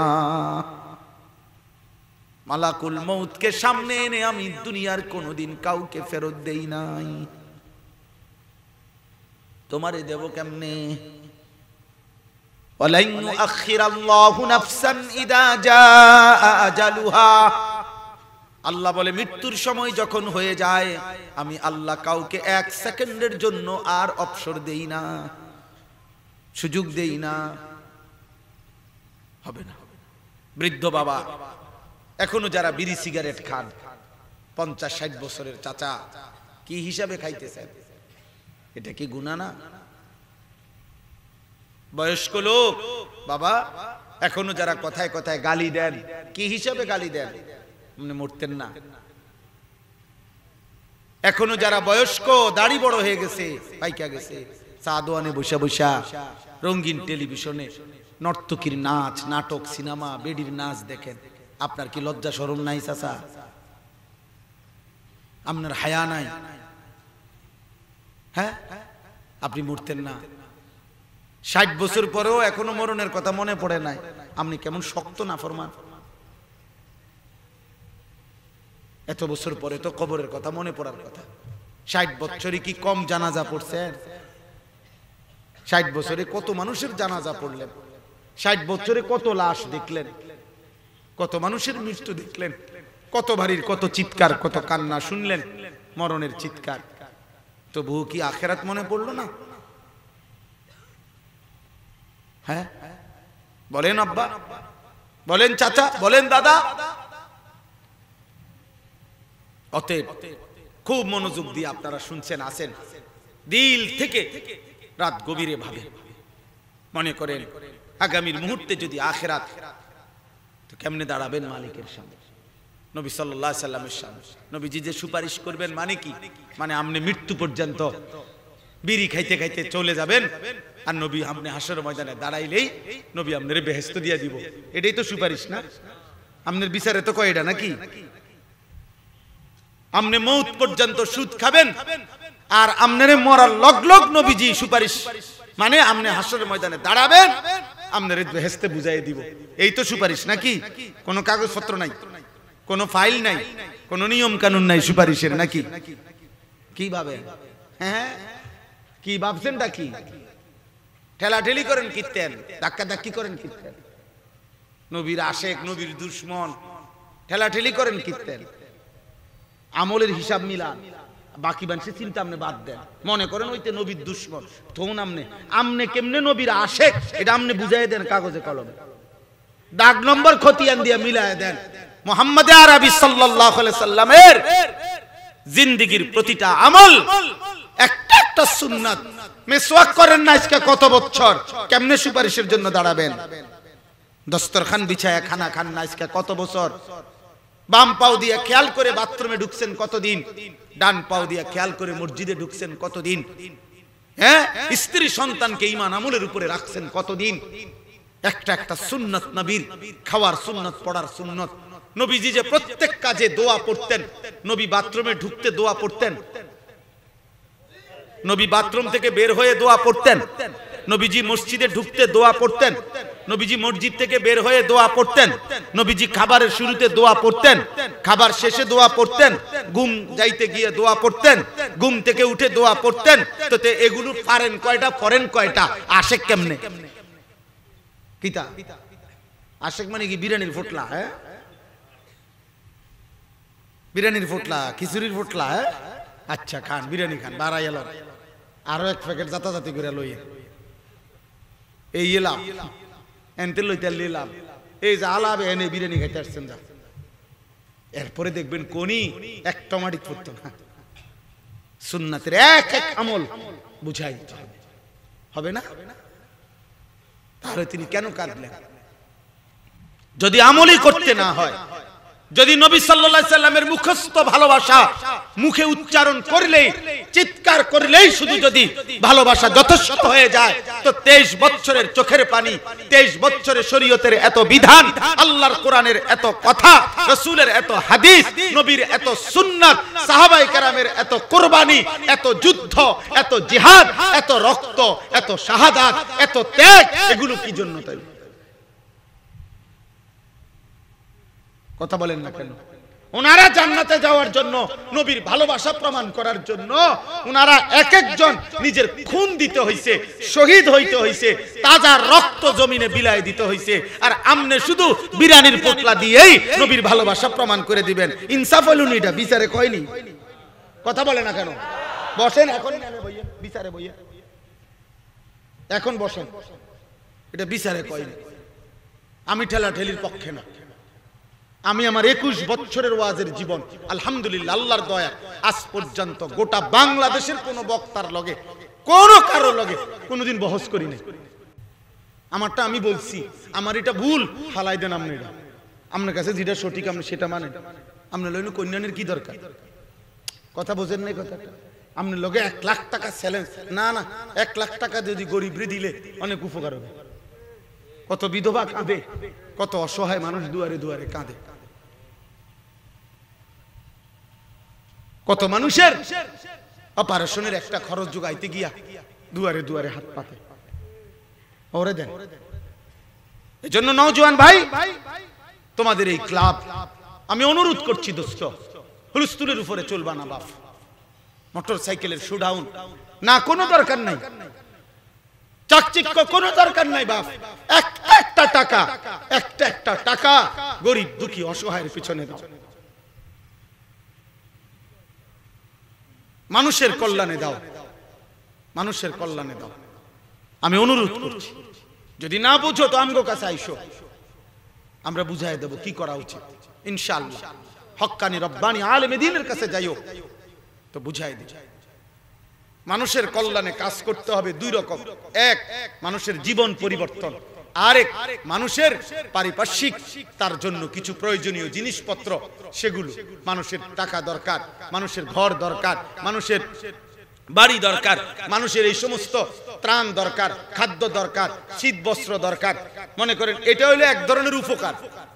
মালাকুল মউতকে সামনে এনে আমি দুনিয়ার কোনোদিন কাউকে ফেরত দেই নাই, তোমারে দেব কেমনে? ওয়ালাইন ইউআখিরাল্লাহু নাফসান ইদা জাআ আজালুহা। আল্লাহ বলে, মৃত্যুর সময় যখন হয়ে যায় আমি আল্লাহ কাউকে এক সেকেন্ডের জন্য আর অবসর দেই না, সুযোগ দেই না, হবে না। বৃদ্ধ বাবা, এখনো যারা বিড়ি সিগারেট খান, 50-60 বছরের চাচা, কি হিসাবে খাইতেছেন? এটা কি গুনাহ না? বয়স্ক লোক বাবা, এখনো যারা কথায় কথায় গালি দেন, কি হিসাবে গালি দেন? আপনি মরতেন না? এখনো যারা বয়স্ক, দাড়ি বড় হয়ে গেছে, পাইকা গেছে, চা দোয়ানে বসে বসা রঙিন টেলিভিশনে নর্তকীর নাচ, নাটক, সিনেমা, বেডির নাচ দেখেন, আপনার কি লজ্জা শরম নাই চাচা? আপনার হায়া নাই? হ্যাঁ, আপনি মরতেন না? 60 বছর পরেও এখনো মরণের কথা মনে পড়ে নাই? আপনি কেমন শক্ত নাফরমান! এত বছর পরে তো কবরের কথা মনে পড়ার কথা। 60 বছরে কি কম জানাজা পড়ছেন? 60 বছরে কত মানুষের জানাজা পড়লেন? 60 বছরে কত লাশ দেখলেন? কত মানুষের মৃত্যু দেখলেন? কত বাড়ির কত চিৎকার, কত কান্না শুনলেন, মরণের চিৎকার। তবুও কি আখিরাত মনে পড়লো না? হ্যাঁ, বলেন আব্বা, বলেন চাচা, বলেন দাদা। অতএব খুব মনোযোগ দিয়ে আপনারা শুনছেন, আসেন, দিল থেকে রাত গভীরে ভাবে মনে করেন আগামীর মুহূর্তে যদি আখিরাত, তো কেমনে দাঁড়াবেন মালিকের সামনে, নবী সাল্লাল্লাহু আলাইহি সাল্লামের সামনে। নবীজি যে সুপারিশ করবেন মানে কি? মানে আপনি মৃত্যু পর্যন্ত বিড়ি খাইতে খাইতে চলে যাবেন, আর নবী আপনি হাসরের ময়দানে দাঁড়াইলেই নবী আপনার বেহেশত দিয়ে দিব। এটাই তো সুপারিশ না? আপনার বিচারে তো কয় এটা নাকি? আপনি মৌত পর্যন্ত সুদ খাবেন, আর আপনারে মরার লগ লগ নবীজি সুপারিশ মানে আপনি হাসরের ময়দানে দাঁড়াবেন, আপনার বেহেশতে বুঝাই দিব। এই তো সুপারিশ নাকি? কোনো কাগজপত্র নাই, কোনো ফাইল নাই, কোনো নিয়ম কানুন নাই সুপারিশের নাকি? কি ভাবেন? হ্যাঁ, কি ভাবছেনটা কি? ঠেলাঠেলি করেন কীর্তেন, ধাক্কা ধাক্কি করেন কীর্তেন, নবীর আশেক, নবীর দুশ্মন, ঠেলাঠেলি করেন কীর্তেন। আমলের হিসাব মিলান, বাকি বানসে চিন্তা আপনি বাদ দেন। মনে করেন ওইতে নবীর দুশ্মন, তখন আমনে কেমনে নবীর আশেক এটা আপনি বুঝাই দেন কাগজে কলমে, দাগ নম্বর খতিয়ান দিয়ে মিলায় দেন। মুহাম্মদ আরবি সাল্লাল্লাহু আলাইহি সাল্লামের জিন্দেগীর প্রতিটা আমল একটা একটা সুন্নাত। মিসওয়াক করেন না আজকে কত বছর, কেমনে সুপারিশের জন্য দাঁড়াবেন? দস্তরখান বিছায়া খানা খান না আজকে কত বছর? বাম পাও দিয়ে খেয়াল করে বাথরুমে ঢুকছেন কতদিন? ডান পাও দিয়ে খেয়াল করে মসজিদে ঢুকছেন কতদিন? হ্যাঁ, স্ত্রী সন্তানকে ঈমান আমলের উপরে রাখছেন কতদিন? একটা একটা সুন্নাত, নবীর খাওয়ার সুন্নাত, পড়ার সুন্নাত। নবীজি যে প্রত্যেক কাজে দোয়া পড়তেন, নবী বাথরুমে ঢুকতে দোয়া পড়তেন, নবী বাথরুম থেকে বের হয়ে দোয়া পড়তেন, নবীজি মসজিদে ঢুকতে দোয়া পড়তেন, নবীজি মসজিদ থেকে বের হয়ে দোয়া পড়তেন, নবীজি খাবারের শুরুতে দোয়া পড়তেন, খাবার শেষে দোয়া পড়তেন, ঘুম যাইতে গিয়ে দোয়া পড়তেন, ঘুম থেকে উঠে দোয়া পড়তেন। তো এগুলো পারেন কয়টা, ফরেন কয়টা? আশেক কেমনে? কিতা আশেক মানে কি? বিরিয়ানির ফোটলা? হ্যাঁ, বিরিয়ানির ফোটলা, খিচুড়ির ফোটলা। হ্যাঁ, আচ্ছা খান, বিরিয়ানি খান, বাড়াই এলো আরো এক প্যাকেট জাতাজাতি করে লইয়ে এই এলাম এনতে লইতে নিলাম, এই যে আলাপ এনে বিরিয়ানি খাইতে আসছেন যা। এরপরে দেখবেন কোনি এক টমাটি পড়তো না। সুন্নাতের এক এক আমল বুঝাই হবে না? তাহলে তিনি কেন কাঁদলেন? যদি আমলই করতে না হয়, যদি নবী সাল্লাল্লাহু আলাইহি সাল্লামের মুখস্থ ভালোবাসা মুখে উচ্চারণ করলেই, চিৎকার করলেই শুধু যদি ভালোবাসা যথেষ্ট হয়ে যায়, তো 23 বছরের চোখের পানি, 23 বছরের শরীয়তের এত বিধান, আল্লাহর কোরআনের এত কথা, রাসূলের এত হাদিস, নবীর এত সুন্নাত, সাহাবায়ে কেরামের এত কুরবানি, এত যুদ্ধ, এত জিহাদ, এত রক্ত, এত শাহাদাত, এত ত্যাগ, এগুলো কি জন্য? তাই কথা বলেন না কেন? ওনারা জান্নাতে যাওয়ার জন্য, নবীর ভালোবাসা প্রমাণ করার জন্য ওনারা এক একজন নিজের খুন দিতে হইছে, শহীদ হইতে হইছে, তাজা রক্ত জমিনে বিলায় দিতে হইছে। আর আমনে শুধু বিরানির পোটলা দিয়েই নবীর ভালোবাসা প্রমাণ করে দিবেন। ইনসাফ হইল নি? এটা বিচারে কয়নি? কথা বলে না কেন? বসেন এখন, বিচারে বইয়ে এখন বসেন, এটা বিচারে কয়নি। আমি ঠেলাঠেলির পক্ষে না। আমি আমার 21 বছরের ওয়াজের জীবন, আলহামদুলিল্লাহ, আল্লাহর দয়া, আজ পর্যন্ত গোটা বাংলাদেশের কোন বক্তার লগে, কোন কারো লগে কোনদিন বহস করি নাই। আমারটা আমি বলছি, আমার এটা ভুল, হালাই দেন আপনি। এটা আপনার কাছে যেটা সঠিক আপনি সেটা মানেন। আপনার লইন কন্যানের কি দরকার? কথা বোঝেন নাই কথাটা? আপনার লগে 1 লাখ টাকা চ্যালেঞ্জ, না না, 1 লাখ টাকা যদি গরিবরে দিলে অনেক উপকার হবে। কত বিধবা কাঁদে, কত অসহায় মানুষ দুয়ারে দুয়ারে কাঁদে, কত মানুষের অপারেশনের একটা খরচ যোগাইতে গিয়া দুয়ারে দুয়ারে হাত পাতে। ওরে দেন। এজন্য নওজোয়ান ভাই, তোমাদের এই ক্লাব, আমি অনুরোধ করছি দোস্ত, হুলস্থুলের উপরে চলবা না বাপ। মোটর সাইকেলের শোডাউন না, কোনো দরকার নাই। চাকচিক্য কোনো দরকার নাই বাপ। একটা টাকা গরিব দুঃখী অসহায়ের পিছনে দাও, মানুষের কল্যাণে দাও, মানুষের কল্যাণে দাও। আমি অনুরোধ করছি, যদি না বুঝো তো আমগো কাছে আইসো, আমরা বুঝাই দেব কি করা উচিত ইনশাআল্লাহ। হক্কানি রব্বানি আলেমে দ্বীনের কাছে যাইও তো বুঝাই দিই। মানুষের কল্যাণে কাজ করতে হবে 2 রকম। এক, মানুষের জীবন পরিবর্তন। আরেক, মানুষের পারিপার্শ্বিক, তার জন্য কিছু প্রয়োজনীয় জিনিসপত্র, সেগুলো মানুষের টাকা দরকার, মানুষের ঘর দরকার, মানুষের বাড়ি দরকার, মানুষের এই সমস্ত ত্রাণ দরকার, খাদ্য দরকার, শীত বস্ত্র দরকার। মনে করেন এটা হলো এক ধরনের উপকার।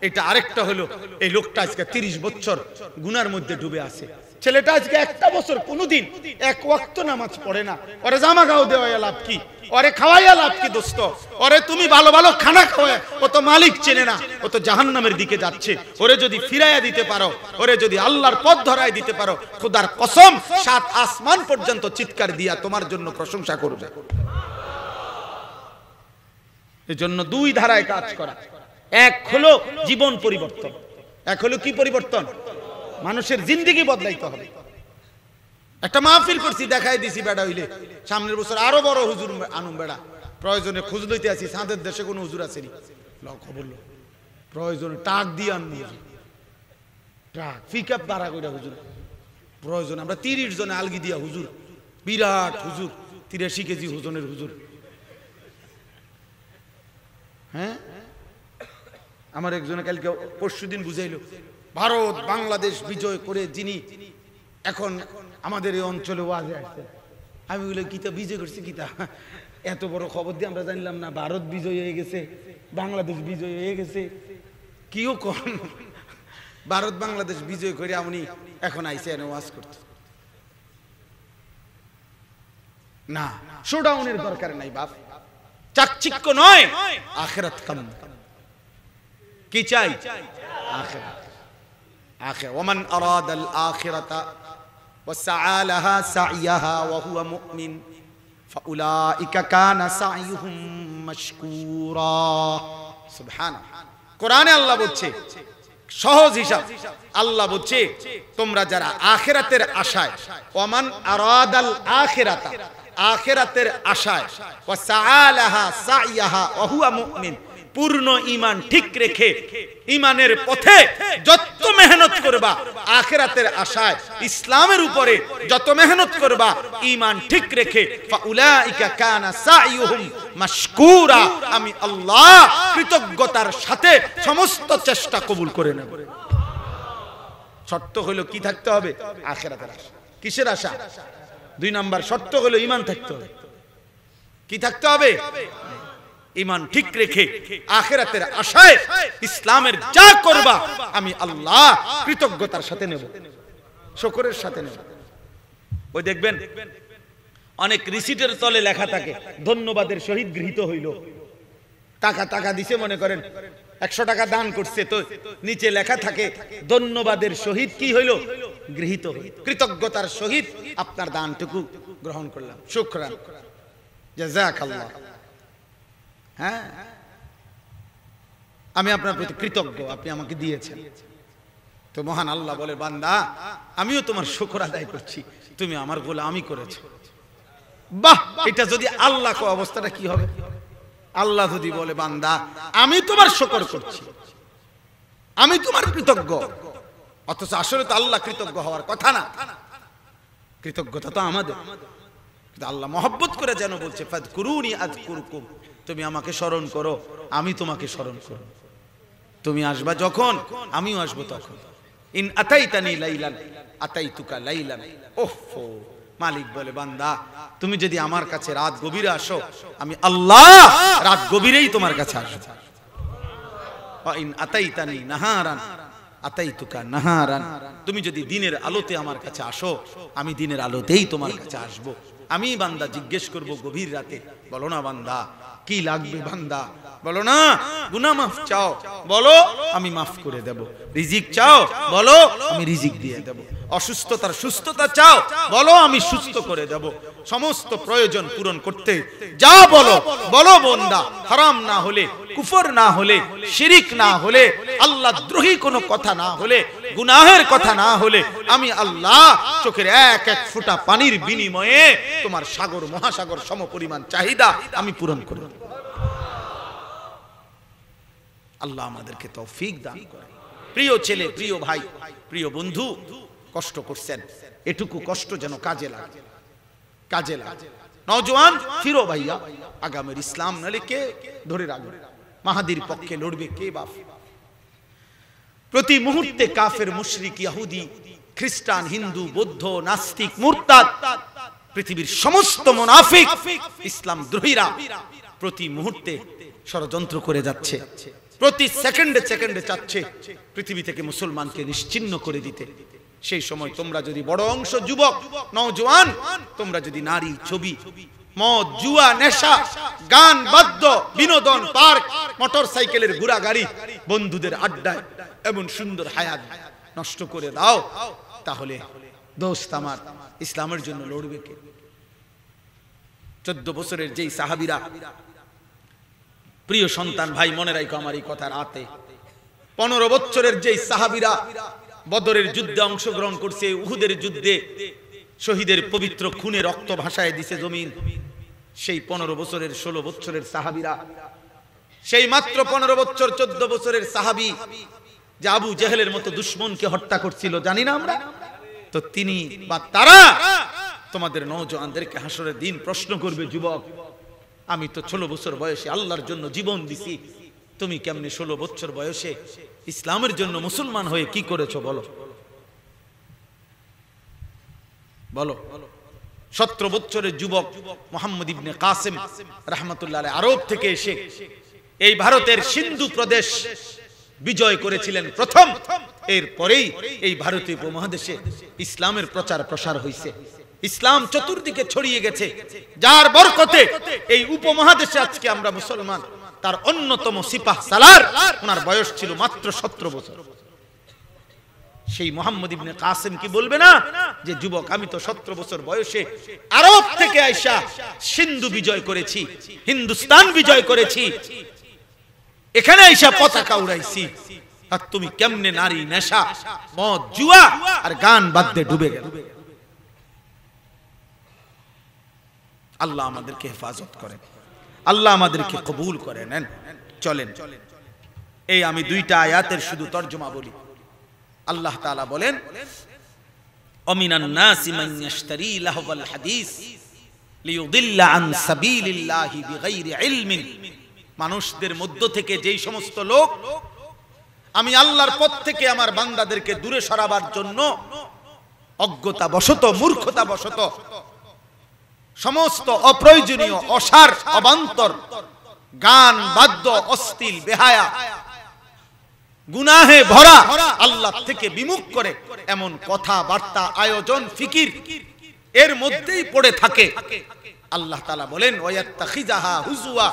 এটা আরেকটা হলো, এই লোকটা আজকে 30 বছর গুনার মধ্যে ডুবে আছে। ছেলেটা আজকে 1 বছর কোনোদিন 1 ওয়াক্ত নামাজ পড়ে না। ওরে জামা গাও দেওয়া লাভ কি? ওরে খাওয়াইয়া লাভ কি দোস্ত? ওরে তুমি ভালো ভালো খানা খাওয়া, ও তো মালিক চেনে না, ও তো জাহান্নামের দিকে যাচ্ছে। ওরে যদি ফিরাইয়া দিতে পারো, ওরে যদি আল্লাহর পথ ধরায় দিতে পারো, খোদার কসম 7 আসমান পর্যন্ত চিৎকার দিয়া তোমার জন্য প্রশংসা করবে। এজন্য 2 ধারায় কাজ করা। এক হলো জীবন পরিবর্তন, এক হলো কি পরিবর্তন? মানুষের জিন্দেগি বদলাইতে হবে। একটা মাহফিল করছি, দেখাই দিছি, বেড়া হইলে সামনের বছর আরো বড় হুজুর আনুম। বেড়া প্রয়োজনে খোঁজ লইতে আছি, সাঁদের দেশে কোনো হুজুর আসেনি, খবর লো, প্রয়োজনে টাক দিয়ে আনবো, ট্রাক পিকআপ ভাড়া করে হুজুর। প্রয়োজন আমরা 30 জনে আলগি দিয়া হুজুর, বিরাট হুজুর, 83 কেজি ওজনের হুজুর। হ্যাঁ, আমার একজনে কালকে পরশুদিন বুঝাইলো, ভারত বাংলাদেশ বিজয় করে যিনি এখন আমাদের এই অঞ্চলে ওয়াজে আসছে। আমি বলি কিতা বিজয় করছে, কিতা এত বড় খবর দিয়ে আমরা জানলাম না ভারত বিজয় হয়ে গেছে, বাংলাদেশ বিজয় হয়ে গেছে। কিও কম ভারত বাংলাদেশ বিজয় করে উনি এখন আইসে এনে ওয়াজ করতে। না, শোডাউনের দরকার নাই বাপ। চাকচিক্য নয়, আখিরাত কাম। কি চাই? আখিরাত। আখিরাত। ওমান আরাদাল আখিরাতা ওয়াসআ লাহা সাইয়াহা ওয়া হুয়া মুমিন ফাউলাইকা কানা সাইয়ুহুম মাশকুরা। সুবহানাল্লাহ। কোরআনে আল্লাহ বলছে, সহজ হিসাব, আল্লাহ বলছে তোমরা যারা আখিরাতের আশায়, ওমান আরাদাল আখিরাতা, আখিরাতের আশায়, ওয়াসআ লাহা সাইয়াহা ওয়া হুয়া মুমিন, পূর্ণ ঈমান ঠিক রেখে ঈমানের পথে যত মেহনত করবা, আখিরাতের আশায় ইসলামের উপরে যত মেহনত করবা ঈমান ঠিক রেখে, ফাউলাইকা কানা সাইয়ুহুম মাশকুরা, আমি আল্লাহ কৃতজ্ঞতার সাথে সমস্ত চেষ্টা কবুল করে নেব। শর্ত হলো কি থাকতে হবে? আখিরাতের আশা। কিসের আশা? 2 নাম্বার শর্ত হলো ঈমান থাকতে হবে। কি থাকতে হবে? ঈমান ঠিক রেখে আখিরাতের আশায় ইসলামের যা করবা আমি আল্লাহ কৃতজ্ঞতার সাথে নেব, শুকরের সাথে নেব। ওই দেখবেন অনেক রিসিটের তলে লেখা থাকে ধন্যবাদের সহিত গৃহীত হইল। টাকা দিছে, মনে করেন 100 টাকা দান করছে, তো নিচে লেখা থাকে ধন্যবাদের সহিত কি হইল? গৃহীত হইল। কৃতজ্ঞতার সহিত আপনার দানটুকু গ্রহণ করলাম, শুকরান, জাযাকাল্লাহ। হ্যাঁ, আমি আপনার প্রতি কৃতজ্ঞ, আপনি আমাকে দিয়েছেন। তো মহান আল্লাহ বলে, বান্দা আমিও তোমার শুকর আদায় করছি, তুমি আমার গোলামি করেছো। বাহ, এটা যদি আল্লাহ কো, অবস্থাটা কি হবে? আল্লাহ যদি বলে, বান্দা আমি তোমার শুকর করছি, আমি তোমার কৃতজ্ঞ, অথচ আসলে তো আল্লাহ কৃতজ্ঞ হওয়ার কথা না, কৃতজ্ঞতা তো আমাদের। কিন্তু আল্লাহ মহব্বত করে যেন বলছে, ফাযকুরুনি আযকুরকুম, তুমি আমাকে স্মরণ করো, আমি তোমাকে স্মরণ করব। তুমি আসবা যখন, আমিও আসবো তখন। ইন আতাইতানি লাইলান আতাইতুকা লাইলান। ওহো, মালিক বলে, বান্দা তুমি যদি আমার কাছে রাত গভীরে আসো, আমি আল্লাহ রাত গভীরেই তোমার কাছে আসবো। ইন আতাইতানি নাহারান আতাইতুকা নাহারান, তুমি যদি দিনের আলোতে আমার কাছে আসো, আমি দিনের আলোতেই তোমার কাছে আসবো। আমি বান্দা জিজ্ঞেস করব গভীর রাতে, বলো না বান্দা কি লাগবে? বান্দা বলো না গুনাহ মাফ চাও, বলো আমি মাফ করে দেব। রিজিক চাও, বলো আমি রিজিক দিয়ে দেব। অসুস্থতার সুস্থতা চাও, বলো আমি সুস্থ করে দেব। সমস্ত প্রয়োজন পূরণ করতে যা বলো বলো বান্দা, হারাম না হলে, কুফর না হলে, শিরিক না হলে, আল্লাহ দ্রোহী কোনো কথা না হলে, গুনাহের কথা না হলে, আমি আল্লাহ চোখের এক এক ফোঁটা পানির বিনিময়ে তোমার সাগর মহাসাগর সমপরিমাণ চাহিদা আমি পূরণ করে দেব। আল্লাহ আমাদেরকে তৌফিক দান করে। প্রিয় ছেলে, প্রিয় ভাই, প্রিয় বন্ধু, কষ্ট করছেন, এটুকু কষ্ট যেন কাজে লাগে, কাজে লাগে। নওজোয়ান ফিরো ভাইয়া, আগামের ইসলাম নালে কে ধরে রাখবে? মাহাদির পক্ষে লড়বে কে বাপ? প্রতি মুহূর্তে কাফের, মুশরিক, ইহুদি, খ্রিস্টান, হিন্দু, বৌদ্ধ, নাস্তিক, মুরতাদ, পৃথিবীর সমস্ত মুনাফিক, ইসলাম দ্রোহীরা প্রতি মুহূর্তে ষড়যন্ত্র করে যাচ্ছে। প্রতি সেকেন্ডে সেকেন্ডে চাচ্ছে পৃথিবী থেকে মুসলমানকে নিশ্চিহ্ন করে দিতে। সেই সময় তোমরা যদি বড় অংশ যুবক নওজোয়ান, তোমরা যদি নারী, ছবি, মদ, জুয়া, নেশা, গান, বাদ্য, বিনোদন, পার্ক, মোটর সাইকেলের ঘোড়া গাড়ি, বন্ধুদের আড্ডায় এমন সুন্দর হায়াত নষ্ট করে দাও, তাহলে দোস্ত আমার ইসলামের জন্য লড়বে কে? 14 বছরের যেই সাহাবীরা, প্রিয় সন্তান ভাই মনে রাখো আমার এই কথা রাতে, 15 বছরের যেই সাহাবীরা বদরের যুদ্ধে অংশগ্রহণ করছে, উহুদের যুদ্ধে শহীদের পবিত্র খুনে রক্ত ভাসায় দিছে জমিন, সেই 15 বছরের 16 বছরের সাহাবীরা, সেই মাত্র 15 বছর 14 বছরের সাহাবী যে আবু জেহেলের মতো দুশমনকে হত্যা করছিল, জানি না আমরা? তো তিনি বা তারা তোমাদের নওজোয়ানদেরকে হাসরের দিন প্রশ্ন করবে, যুবক আমি তো 16 বছর বয়সে আল্লাহর জন্য জীবন দিছি, তুমি কেমনে 16 বছর বয়সে ইসলামের জন্য মুসলমান হয়ে কি করেছো বলো? বলো। 17 বছরের যুবক মুহাম্মদ ইবনে কাসিম রাহমাতুল্লাহ আলাইহি আরব থেকে এসে এই ভারতের সিন্ধু প্রদেশ বিজয় করেছিলেন প্রথম। এরপরেই এই ভারতীয় উপমহাদেশে ইসলামের প্রচার প্রসার হয়েছে, ইসলাম চতুর্দিকে ছড়িয়ে গেছে, যার বরকতে এই উপমহাদেশে আজকে আমরা মুসলমান। তার অন্যতম সিপাহ সালার, ওনার বয়স ছিল মাত্র 17 বছর। সেই মুহাম্মদ ইবনে কাসিম কি বলবে না যে যুবক আমি তো 17 বছর বয়সে আরব থেকে আইসা সিন্ধু বিজয় করেছি, হিন্দুস্তান বিজয় করেছি, এখানে আইসা পতাকা উড়াইছি, আর তুমি কেমনে নারী, নেশা, মদ, জুয়া আর গান বাদ্যে ডুবে গেল? আল্লাহ আমাদেরকে হেফাজত করেন, আল্লাহ আমাদেরকে কবুল করে নেন। চলেন এই আমি দুইটা আয়াতের শুধু তরজমা বলি। আল্লাহ তাআলা বলেন, অমিনান নাসি মান ইয়াশতারি লাহওয়াল হাদিস লিয়ুদিল্লা আন সাবিলিল্লাহি বিগাইরি ইলমিন। মানুষদের মধ্য থেকে যেই সমস্ত লোক আমি আল্লাহর পথ থেকে আমার বান্দাদেরকে দূরে সরাবার জন্য অজ্ঞতা বশত, মূর্খতা বশত সমস্ত অপ্রয়োজনীয় অসার অবান্তর গান বাদ্য অশ্লীল বেহায়া গুনাহে ভরা আল্লাহ থেকে বিমুখ করে এমন কথাবার্তা আয়োজন ফিকির এর মধ্যেই পড়ে থাকে। আল্লাহ তাআলা বলেন ওয়ায়াত্তাখিজাহা হুজুয়া,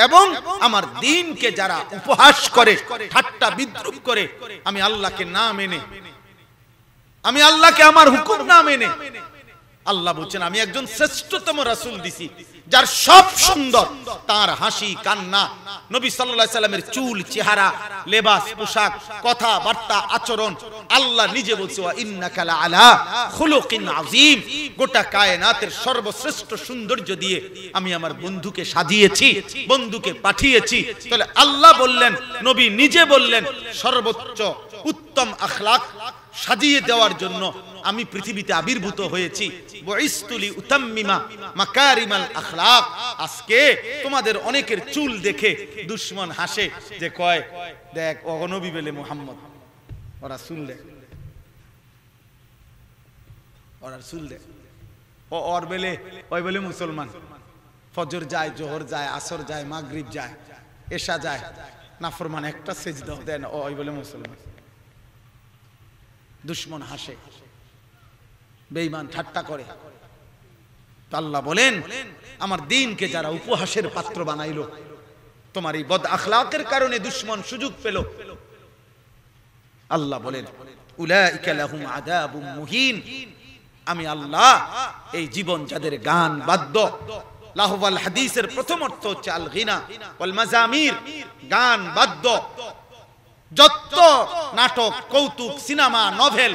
এবং আমার দ্বীনকে যারা উপহাস করে, ঠাট্টা বিদ্রূপ করে, আমি আল্লাহকে না মেনে, আমি আল্লাহকে আমার হুকুম না মেনে, আল্লাহ বলছেন আমি একজন শ্রেষ্ঠতম রাসূল দিছি যার সব সুন্দর, তার হাসি কান্না, নবী সাল্লাল্লাহু আলাইহি সাল্লামের চুল চেহারা লেবাস পোশাক কথাবার্তা আচরণ, আল্লাহ নিজে বলছে ওয়া ইন্নাকা লাআলা খুলুকিন আযীম, গোটা কায়নাতের সর্বশ্রেষ্ঠ সৌন্দর্য দিয়ে আমি আমার বন্ধুকে সাজিয়েছি, বন্ধুকে পাঠিয়েছি। তাহলে আল্লাহ বললেন, নবী নিজে বললেন সর্বোচ্চ উত্তম আখলাক সাজিয়ে দেওয়ার জন্য আমি পৃথিবীতে আবির্ভূত হয়েছি। বুইসতুলি উতাম্মিমা মাকারিমাল আখলাক। আজকে তোমাদের অনেকের চুল দেখে দুশমন হাসে যে কয় দেখ ও নবী বলে মুহাম্মদ, ওরা চুল দেখ, ওরা চুল দেখ, ও ওর বেলে ওই বলে মুসলমান, ফজর যায়, জোহর যায়, আসর যায়, মাগরিব যায়, এশা যায়, নাফরমান একটা সেজদা দেয় না, ওই বলে মুসলমান। দুশমন হাসে, বেঈমান ঠাট্টা করে। আল্লাহ বলেন আমার দ্বীনকে যারা উপহাসের পাত্র বানাইলো, তোমার এই বদ আখলাকের কারণে দুশমন সুযোগ পেল। আল্লাহ বলেন উলাইকা লাহুম আযাবুম মুহিন, আমি আল্লাহ এই জীবন যাদের গান বাদ্য, লাহওয়াল হাদিসের প্রথম অর্থ হচ্ছে আল গিনা ওয়াল মাজামির, গান বাদ্য, যত নাটক কৌতুক cinema novel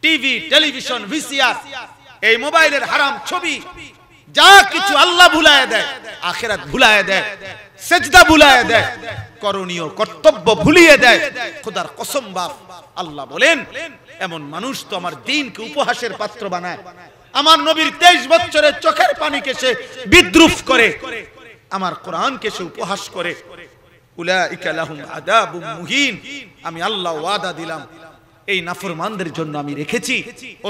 TV television VCR এই মোবাইলের হারাম ছবি যা কিছু আল্লাহ ভুলায় দেয়, আখিরাত ভুলায় দেয়, সেজদা ভুলায় দেয়, করণীয় কর্তব্য ভুলিয়ে দেয়। খোদার কসম বাপ আল্লাহ বলেন এমন মানুষ তো আমার দ্বীনকে উপহাসের পাত্র বানায়, আমার নবীর 23 বছরের চোখের পানিকে সে বিদ্রূপ করে, আমার কোরআনকে সে উপহাস করে। উলাইকা লাহুম আযাবুম মুহিন, আমি আল্লাহ ওয়াদা দিলাম এই নাফরমানদের জন্য আমি রেখেছি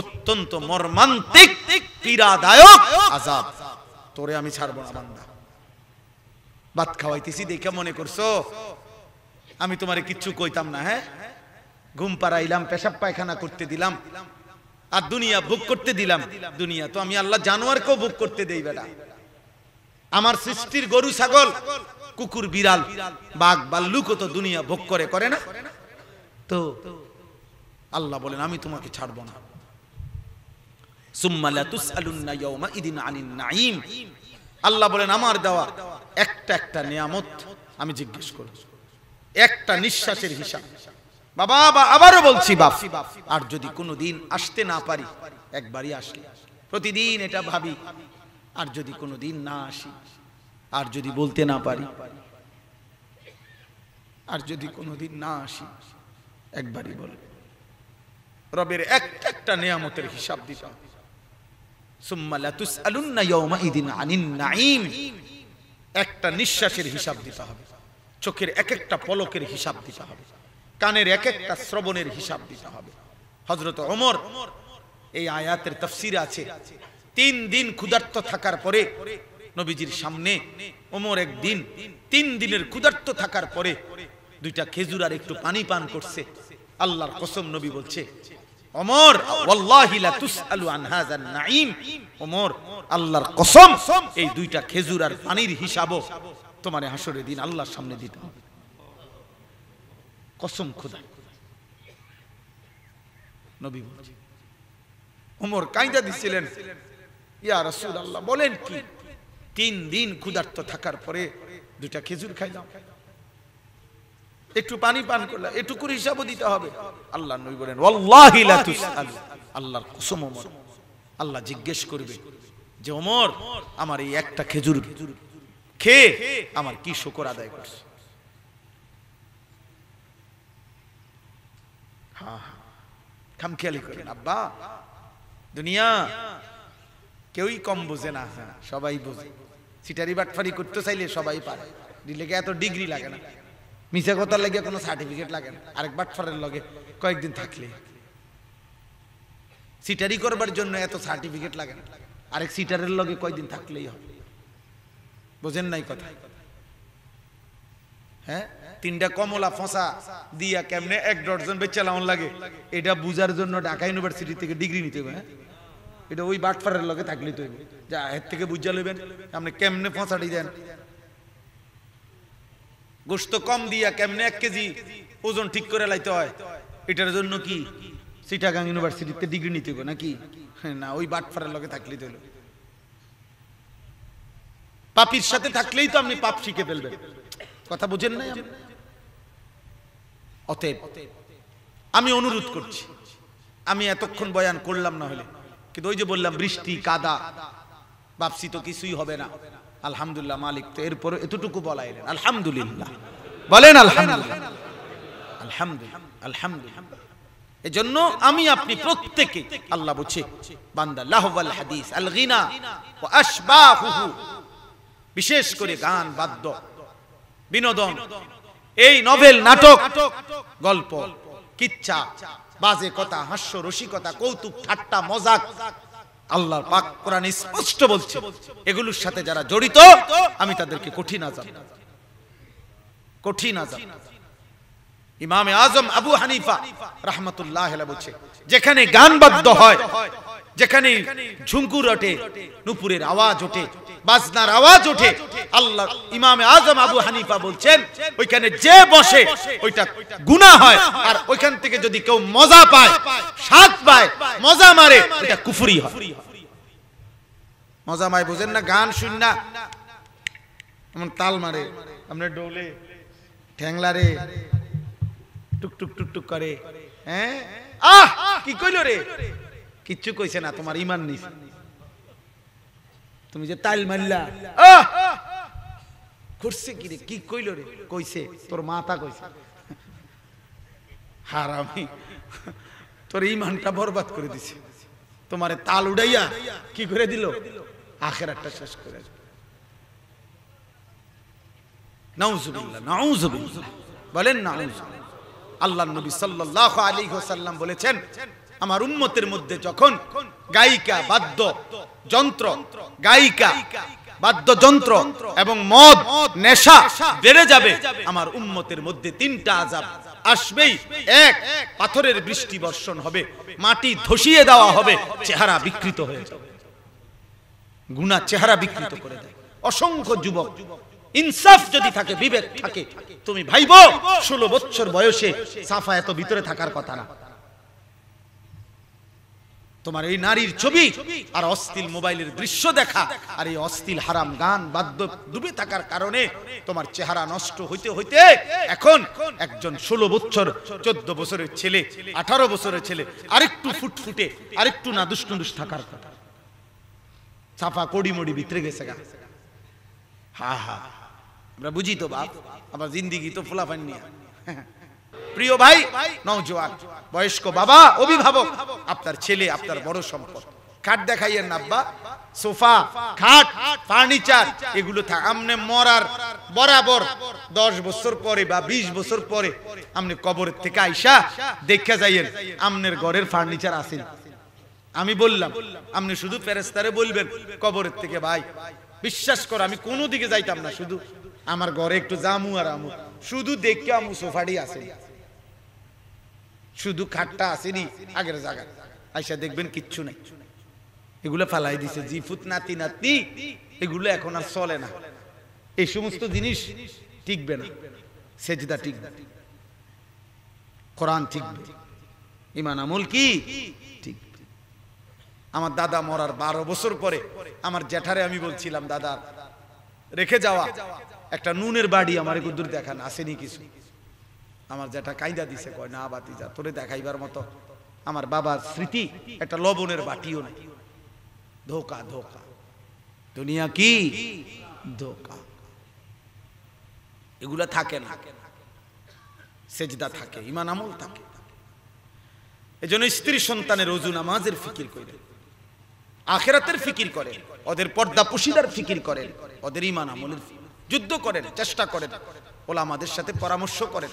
অত্যন্ত মর্মান্তিক পীড়াদায়ক আযাব। তোরে আমি ছাড়ব না বান্দা, ভাত খাওয়াইতেছি দেখে মনে করছো আমি তোমারে কিচ্ছু কইতাম না? হ্যাঁ, ঘুম পাড়াইলাম, পেশাব পায়খানা করতে দিলাম, আর দুনিয়া ভোগ করতে দিলাম। দুনিয়া তো আমি আল্লাহ জানোয়ারকেও ভোগ করতে দেই বেটা। আমার সৃষ্টির গরু ছাগল কুকুর বিড়াল বাঘ ভাল্লুকও তো দুনিয়া ভোগ করে, করে না? তো আল্লাহ বলেন আমি তোমাকে ছাড়ব না। সুম্মা লা তুসআলুন্না ইয়াওমা ইদিন আনিন নাঈম, আল্লাহ বলেন আমার দেওয়া একটা একটা নিয়ামত আমি জিজ্ঞেস করব, একটা নিঃশ্বাসের হিসাব। বাবা আবারও বলছি বাপ, আর যদি কোনোদিন আসতে না পারি, একবারই আসি, প্রতিদিন এটা ভাবি, আর যদি কোনোদিন না আসি, আর যদি বলতে না পারি, আর যদি কোনোদিন না আসি, একবারই বলে রবের একটা নিয়ামতের হিসাব দিতে হবে। সুম্মা লা তুসআলুন্না ইয়াওমা ইদিন আনিন নাঈম, একটা নিঃশ্বাসের হিসাব দিতে হবে, চোখের এক একটা পলকের হিসাব দিতে হবে, কানের এক একটা শ্রবণের হিসাব দিতে হবে। হযরত ওমর এই আয়াতের তাফসীরে আছে 3 দিন ক্ষুধার্ত থাকার পরে নবীজির সামনে ওমর একদিন 3 দিনের ক্ষুধার্ত থাকার পরে 2টা খেজুর আর একটু পানি পান করছে। আল্লাহর কসম নবী বলছে ওমর ওয়াল্লাহি লা তুসআলু আন হাযান নাঈম, ওমর আল্লাহর কসম এই 2টা খেজুর আর পানির হিসাবও তোমারে হাসরের দিন আল্লাহর সামনে দিতে হবে। কসম খোদা, নবী বলছে। ওমর কাঁদা দিছিলেন, ইয়া রাসূলুল্লাহ বলেন কি, 3 দিন ক্ষুধার্ত থাকার পরে 2টা খেজুর খাইলাম, একটু পানি পান করলাম, এটুকুর হিসাবও দিতে হবে। আল্লাহ নবী বলেন ওয়াল্লাহি লা তুসআল, আল্লাহর কসম ওমর, আল্লাহ জিজ্ঞেস করবে যে ওমর আমার এই একটা খেজুর খেয়ে আমার কি শুকর আদায় করছে। হ্যাঁ, খামখেয়ালি করেন আব্বা, দুনিয়া কেউই কম বোঝে না, হ্যাঁ সবাই বোঝে। সিটারি বাটফারি করতে চাইলে সবাই পারে, লেগে এত ডিগ্রি লাগে না, মিছা কথার লেগে কোনো সার্টিফিকেট লাগে না, আরেক বাটফারের লগে কয়েকদিন থাকলে। সিটারি করবার জন্য এত সার্টিফিকেট লাগে না, আরেক সিটারের লগে কয়েকদিন থাকলেই হবে। বোঝেন নাই কথা? হ্যাঁ, 3টা কমলা ফসা দিয়া কেমনে 1 ডজন বেচা লাউন লাগে, এটা বুঝার জন্য ঢাকা ইউনিভার্সিটি থেকে ডিগ্রি নিতে হবে। হ্যাঁ, এটা ওই বাটফারের লগে থাকলেই তো হইবে, যা এর থেকে বুঝা লইবেন আপনি কেমনে ফসাটি দেন। গোশত কম দিয়া কেমনে 1 কেজি ওজন ঠিক করে লাইতে হয়, এটার জন্য কি চিটাগাং ইউনিভার্সিটিতে ডিগ্রি নিতে হবে নাকি? না, ওই বাটফারের লগে থাকলেই তো হলো। পাপির সাথে থাকলেই তো আপনি পাপ শিখে ফেলবেন, কথা বুঝেন নাই? অতএব আমি অনুরোধ করছি, আমি এতক্ষণ বয়ান করলাম না হলে, কিন্তু ওই যে বললাম বৃষ্টি কাদা, ভাবছি তো কিছুই হবে না। আলহামদুলিল্লাহ, মালিক তো এরপর এতটুকু বলাইলেন, আলহামদুলিল্লাহ বলেন, আলহামদুলিল্লাহ, আলহামদুলিল্লাহ, আলহামদুলিল্লাহ। এজন্য আমি আপনি প্রত্যেকে, আল্লাহ বলছে বান্দা লাহওয়াল হাদিস আল গিনা ওয়া আশবাহুহু, বিশেষ করে গান বাদ্য বিনোদন, এই নভেল নাটক গল্প কিচ্ছা বাজে কথা হাস্য রসিকতা কৌতুক ঠাট্টা মজাক, আল্লাহর পাক কোরআনে স্পষ্ট বলছে এগুলোর সাথে যারা জড়িত আমি তাদেরকে কঠিন আযাব, কঠিন আযাব। ইমামে আজম আবু হানিফা রাহমাতুল্লাহ আলাইহি বলছে, যেখানে গান বাদ্য হয়, যেখানে ঝুমকুর ওঠে, নুপুরের আওয়াজ ওঠে, বাজনার আওয়াজ ওঠে, আল্লাহ ইমামে আজম আবু হানিফা বলছেন ওইখানে যে বসে ওইটা গুনাহ হয়, আর ওইখান থেকে যদি কেউ মজা পায়, স্বাদ পায়, মজা মারে, এটা কুফরি হয়। মজা মায় বুঝেন না? গান শুন না এমন তাল মারে, আপনার ডোলে ঠ্যাংলারে টুক টুক টুক টুক করে, হ্যাঁ আহ কি কইলো রে, কিচ্ছু কইছে না, তোমার ঈমান নেই, তুমি যে তাল মারলা আহ করছে কি রে, কি কইলো রে, কইছে তোর মাথা কইছে, হারামি তোর ঈমানটা বরবাদ করে দিছে, তোমারে তাল উড়াইয়া কি করে দিল, আখিরাতটা শেষ করে। নাউজুবিল্লাহ, নাউজুবিল্লাহ, বলেন নাউজুবিল্লাহ। আল্লাহর নবী সাল্লাল্লাহু আলাইহি ওয়াসাল্লাম বলেছেন, আমার উম্মতের মধ্যে যখন গায়িকা বাদ্য যন্ত্র, গায়িকা বাদ্যযন্ত্র এবং মদ নেশা বেড়ে যাবে, আমার উম্মতের মধ্যে 3টা আযাব আসবেই। 1, পাথরের বৃষ্টি বর্ষণ হবে, মাটি ধসিয়ে দেওয়া হবে, চেহারা বিকৃত হয়ে যাবে, গুনাহ চেহারা বিকৃত করে দেয়। অসংখ্য যুবক, ইনসাফ যদি থাকে, বিবেক থাকে, তুমি ভাইবো 16 বছর বয়সে সাফা এত ভিতরে থাকার কথা না। তোমার এই নারীর ছবি আর অশ্লীল মোবাইলের দৃশ্য দেখা আর এই অশ্লীল হারাম গান বাদ্য ডুবে থাকার কারণে তোমার চেহারা নষ্ট হইতে হইতে এখন একজন 16 বছর 14 বছরের ছেলে, 18 বছরের ছেলে আরেকটু ফুটফুটে, আরেকটু নাদুস নুদুস থাকার কথা, সাফা কোড়ি মড়ি ভিতরে গেছে গা। হা হা, আমরা বুঝি তো বাপ, আমার জিন্দিগি তো ফুলাফান নিয়া। প্রিয় ভাই, নওজোয়ান বয়স্ক বাবা, অভিভাবক, আপনার ছেলে আপনার বড় সম্পদ। খাট দেখাইয়েন না আব্বা, সোফা খাট ফার্নিচার এগুলো আমনে মরার বরাবর 10 বছর পরে বা 20 বছর পরে আমনে কবরের থেকে আইসা দেখা যাইয়েন আমনের ঘরের ফার্নিচার আছেন। আমি বললাম আপনি শুধু ফেরেশতারে বলবেন কবরের থেকে, ভাই বিশ্বাস কর আমি কোনো দিকে যাইতাম না, শুধু আমার ঘরে একটু জামু আর আমু, শুধু দেখে আমু সোফাটি আছে, শুধু খাটটা আসেনি আগের জায়গা, আইসা দেখবেন কিচ্ছু নাই, এগুলো ফালাই দিছে জিফুত নাতি নাতনি, এগুলো এখন আর চলে না, এই সমস্ত জিনিস টিকবে না, সেজদা টিকবে, কোরআন টিকবে, ঈমান আমল কি ঠিক। আমার দাদা মরার 12 বছর পরে আমার জ্যাঠারে আমি বলছিলাম, দাদা রেখে যাওয়া একটা নুনের বাড়ি আমার গুদুর দেখান আসেনি কিছু, আমার জ্যাঠা কাইদা দিছে, কয় না বাতিজা তোরে দেখাইবার মতো আমার বাবার স্মৃতি একটা লবণের বাটিও নাই। ধোকা, ধোকা, দুনিয়া কি ধোকা। এগুলা থাকে না, সেজদা থাকে, ঈমান আমল থাকে। এজন্য স্ত্রী সন্তানের ওযু নামাজের ফিকির করেন, আখিরাতের ফিকির করেন, ওদের পর্দা পুশিদার ফিকির করেন, ওদের ঈমান আমলের যুদ্ধ করেন, চেষ্টা করেন, ওলামাদের সাথে পরামর্শ করেন,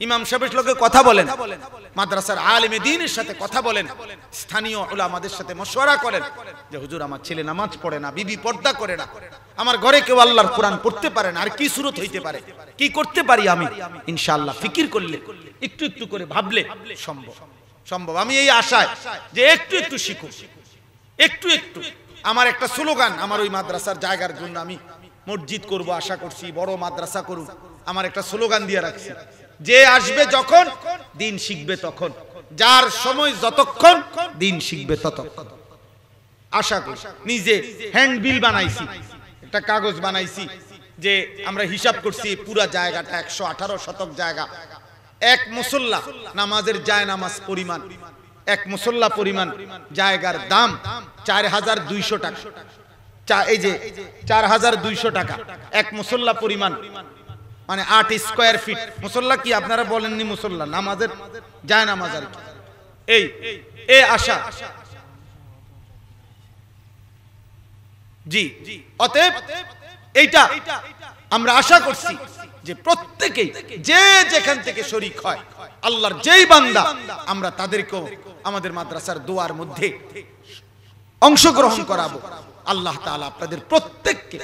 ইমাম সাহেবের লগে কথা বলেন, মাদ্রাসার আলেমে দ্বীনের সাথে কথা বলেন, স্থানীয় উলামাদের সাথে মশওয়ারা করেন যে হুজুর আমার ছেলে নামাজ পড়ে না, বিবি পর্দা করে না, আমার ঘরে কেউ আল্লাহর কোরআন পড়তে পারে না, আর কি সুরত হইতে পারে, কি করতে পারি আমি? ইনশাআল্লাহ ফিকির করলে, একটু একটু করে ভাবলে সম্ভব। সম্ভব। আমি এই আশায় যে একটু একটু শিখুক, একটু একটু। আমার একটা স্লোগান, আমার ওই মাদ্রাসার জায়গার জন্য আমি মসজিদ করব আশা করছি, বড় মাদ্রাসা করব, আমার একটা স্লোগান দিয়ে রাখছি, যে আসবে যখন দিন শিখবে তখন, যার সময় যতক্ষণ দিন শিখবে ততক্ষণ। আশা করি নিজে হ্যান্ডবিল বানাইছি, একটা কাগজ বানাইছি, যে আমরা হিসাব করছি পুরা জায়গাটা 118 শতক জায়গা, এক মুসল্লা নামাজের জায় নামাজ পরিমাণ, এক মুসল্লা পরিমাণ জায়গার দাম 4200 টাকা। এই যে 4200 টাকা এক মুসল্লা পরিমাণ, মানে 8 স্কয়ার ফিট। মুসল্লা কি আপনারা বলেননি? মুসল্লা নামাজের জায় নামাজ আর কি। এই আশা জি। অতএব এইটা আমরা আশা করছি যে প্রত্যেকেই যে যেখান থেকে শরীক হয়, আল্লাহর যেই বান্দা, আমরা তাদেরকেও আমাদের মাদ্রাসার দোয়ার মধ্যে অংশগ্রহণ করাবো। আল্লাহ তাআলা আপনাদের প্রত্যেককে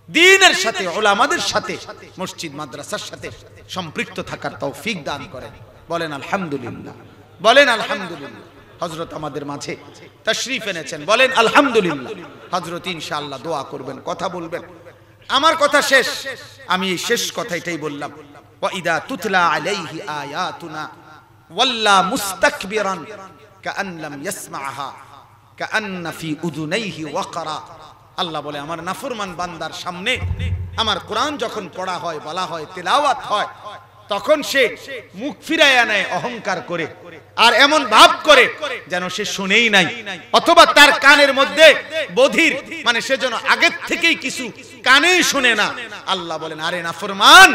দ্বীনের সাথে, উলামাদের সাথে, মসজিদ মাদ্রাসার সাথে সম্পৃক্ত থাকার তৌফিক দান করেন। বলেন আলহামদুলিল্লাহ, বলেন আলহামদুলিল্লাহ। হযরত আমাদের মাঝে তাশরীফ এনেছেন, বলেন আলহামদুলিল্লাহ। হযরত ইনশাআল্লাহ দোয়া করবেন, কথা বলবেন। আমার কথা শেষ, আমি এই শেষ কথাটাই বললাম। ওয়া ইদা তুতলা আলাইহি আয়াতুনা ওয়াল্লা মুস্তাকবিরান কাআন লাম ইয়াসমাআহা কাআন্না ফি উযুনাইহি ওয়াকরা। আল্লাহ বলে, আমার নাফরমান বান্দার সামনে আমার কোরআন যখন পড়া হয়, বলা হয়, তেলাওয়াত হয়, তখন সে মুখ ফিরাইয়া নেয় অহংকার করে, আর এমন ভাব করে যেন সে শুনেই নাই, অথবা তার কানের মধ্যে বধির, মানে সে যেন আগের থেকেই কিছু কানেই শুনে না। আল্লাহ বলেন, আরে নাফরমান,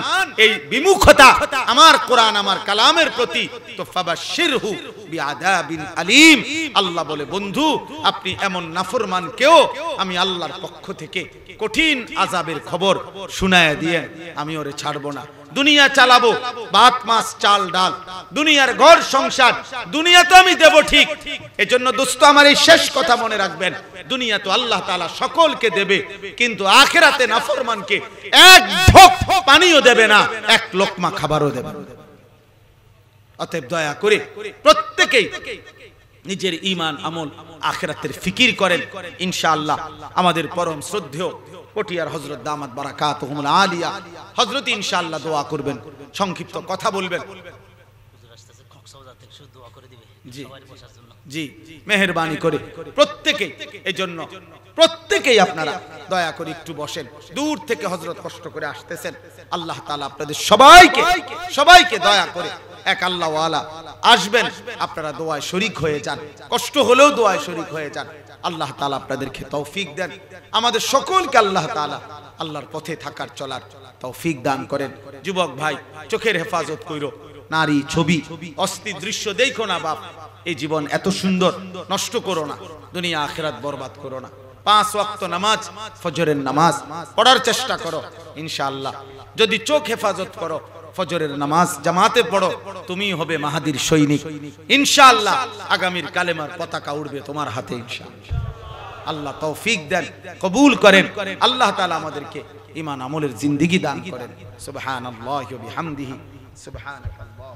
এই বিমুখতা আমার কোরআন, আমার কালামের প্রতি, তো ফাবাশশিরহু বিআযাবিন আলীম। আল্লাহ বলে, বন্ধু, আপনি এমন নাফরমানকেও আমি আল্লাহর পক্ষ থেকে কঠিন আযাবের খবর শুনায়া দিয়ে আমি ওরে ছাড়বো না। দুনিয়া চালাবো, ভাত মাছ চাল ডাল, দুনিয়ার ঘর সংসার, দুনিয়া তো আমি দেব ঠিক। এজন্য দোস্ত আমার এই শেষ কথা মনে রাখবেন, দুনিয়া তো আল্লাহ তাআলা সকলকে দেবে, কিন্তু আখিরাতে নাফরমানকে এক ঢোক পানিও দেবে না, এক লোকমা খাবারও দেবে না। অতএব দয়া করে প্রত্যেকেই নিজের ঈমান আমল আখিরাতের ফিকির করেন। ইনশাআল্লাহ আমাদের পরম শ্রদ্ধেয় পটিয়ার হযরত দামাত বারাকাতুহুমুল আলিয়া হযরত ইনশাআল্লাহ দোয়া করবেন, সংক্ষিপ্ত কথা বলবেন। জি জি, মেহেরবানি করে প্রত্যেকেই, এজন্য প্রত্যেকেই আপনারা দয়া করে একটু বসেন। দূর থেকে হযরত কষ্ট করে আসতেছেন। আল্লাহ তাআলা আপনাদের সবাইকে দয়া করে, এক আল্লাহ ওয়ালা আসবেন, আপনারা দোয়ায় শরীক হয়ে যান, কষ্ট হলেও দোয়ায় শরীক হয়ে যান। আল্লাহ তাআলা আপনাদেরকে তৌফিক দেন, আমাদের সকলকে আল্লাহ তাআলা আল্লাহর পথে থাকার চলার তৌফিক দান করেন। যুবক ভাই, চোখের হেফাজত কইরো, নারী ছবি অস্থির দৃশ্য দেখো না বাপ। এই জীবন এত সুন্দর, নষ্ট করো না, দুনিয়া আখিরাত বরবাদ করো না। 5 ওয়াক্ত নামাজ, ফজরের নামাজ পড়ার চেষ্টা করো। ইনশাআল্লাহ যদি চোখ হেফাজত করো, ফজরের নামাজ জামাতে পড়ো, তুমি হবে মাহাদির সৈনিক। ইনশাআল্লাহ আগামীর কালেমার পতাকা উড়বে তোমার হাতে ইনশাআল্লাহ। আল্লাহ তৌফিক দেন, কবুল করেন। আল্লাহ তাআলা আমাদেরকে ঈমান আমলের জিন্দেগি দান করেন। সুবহানাল্লাহি ওয়া বিহামদিহি, সুবহানাকাল্লাহ।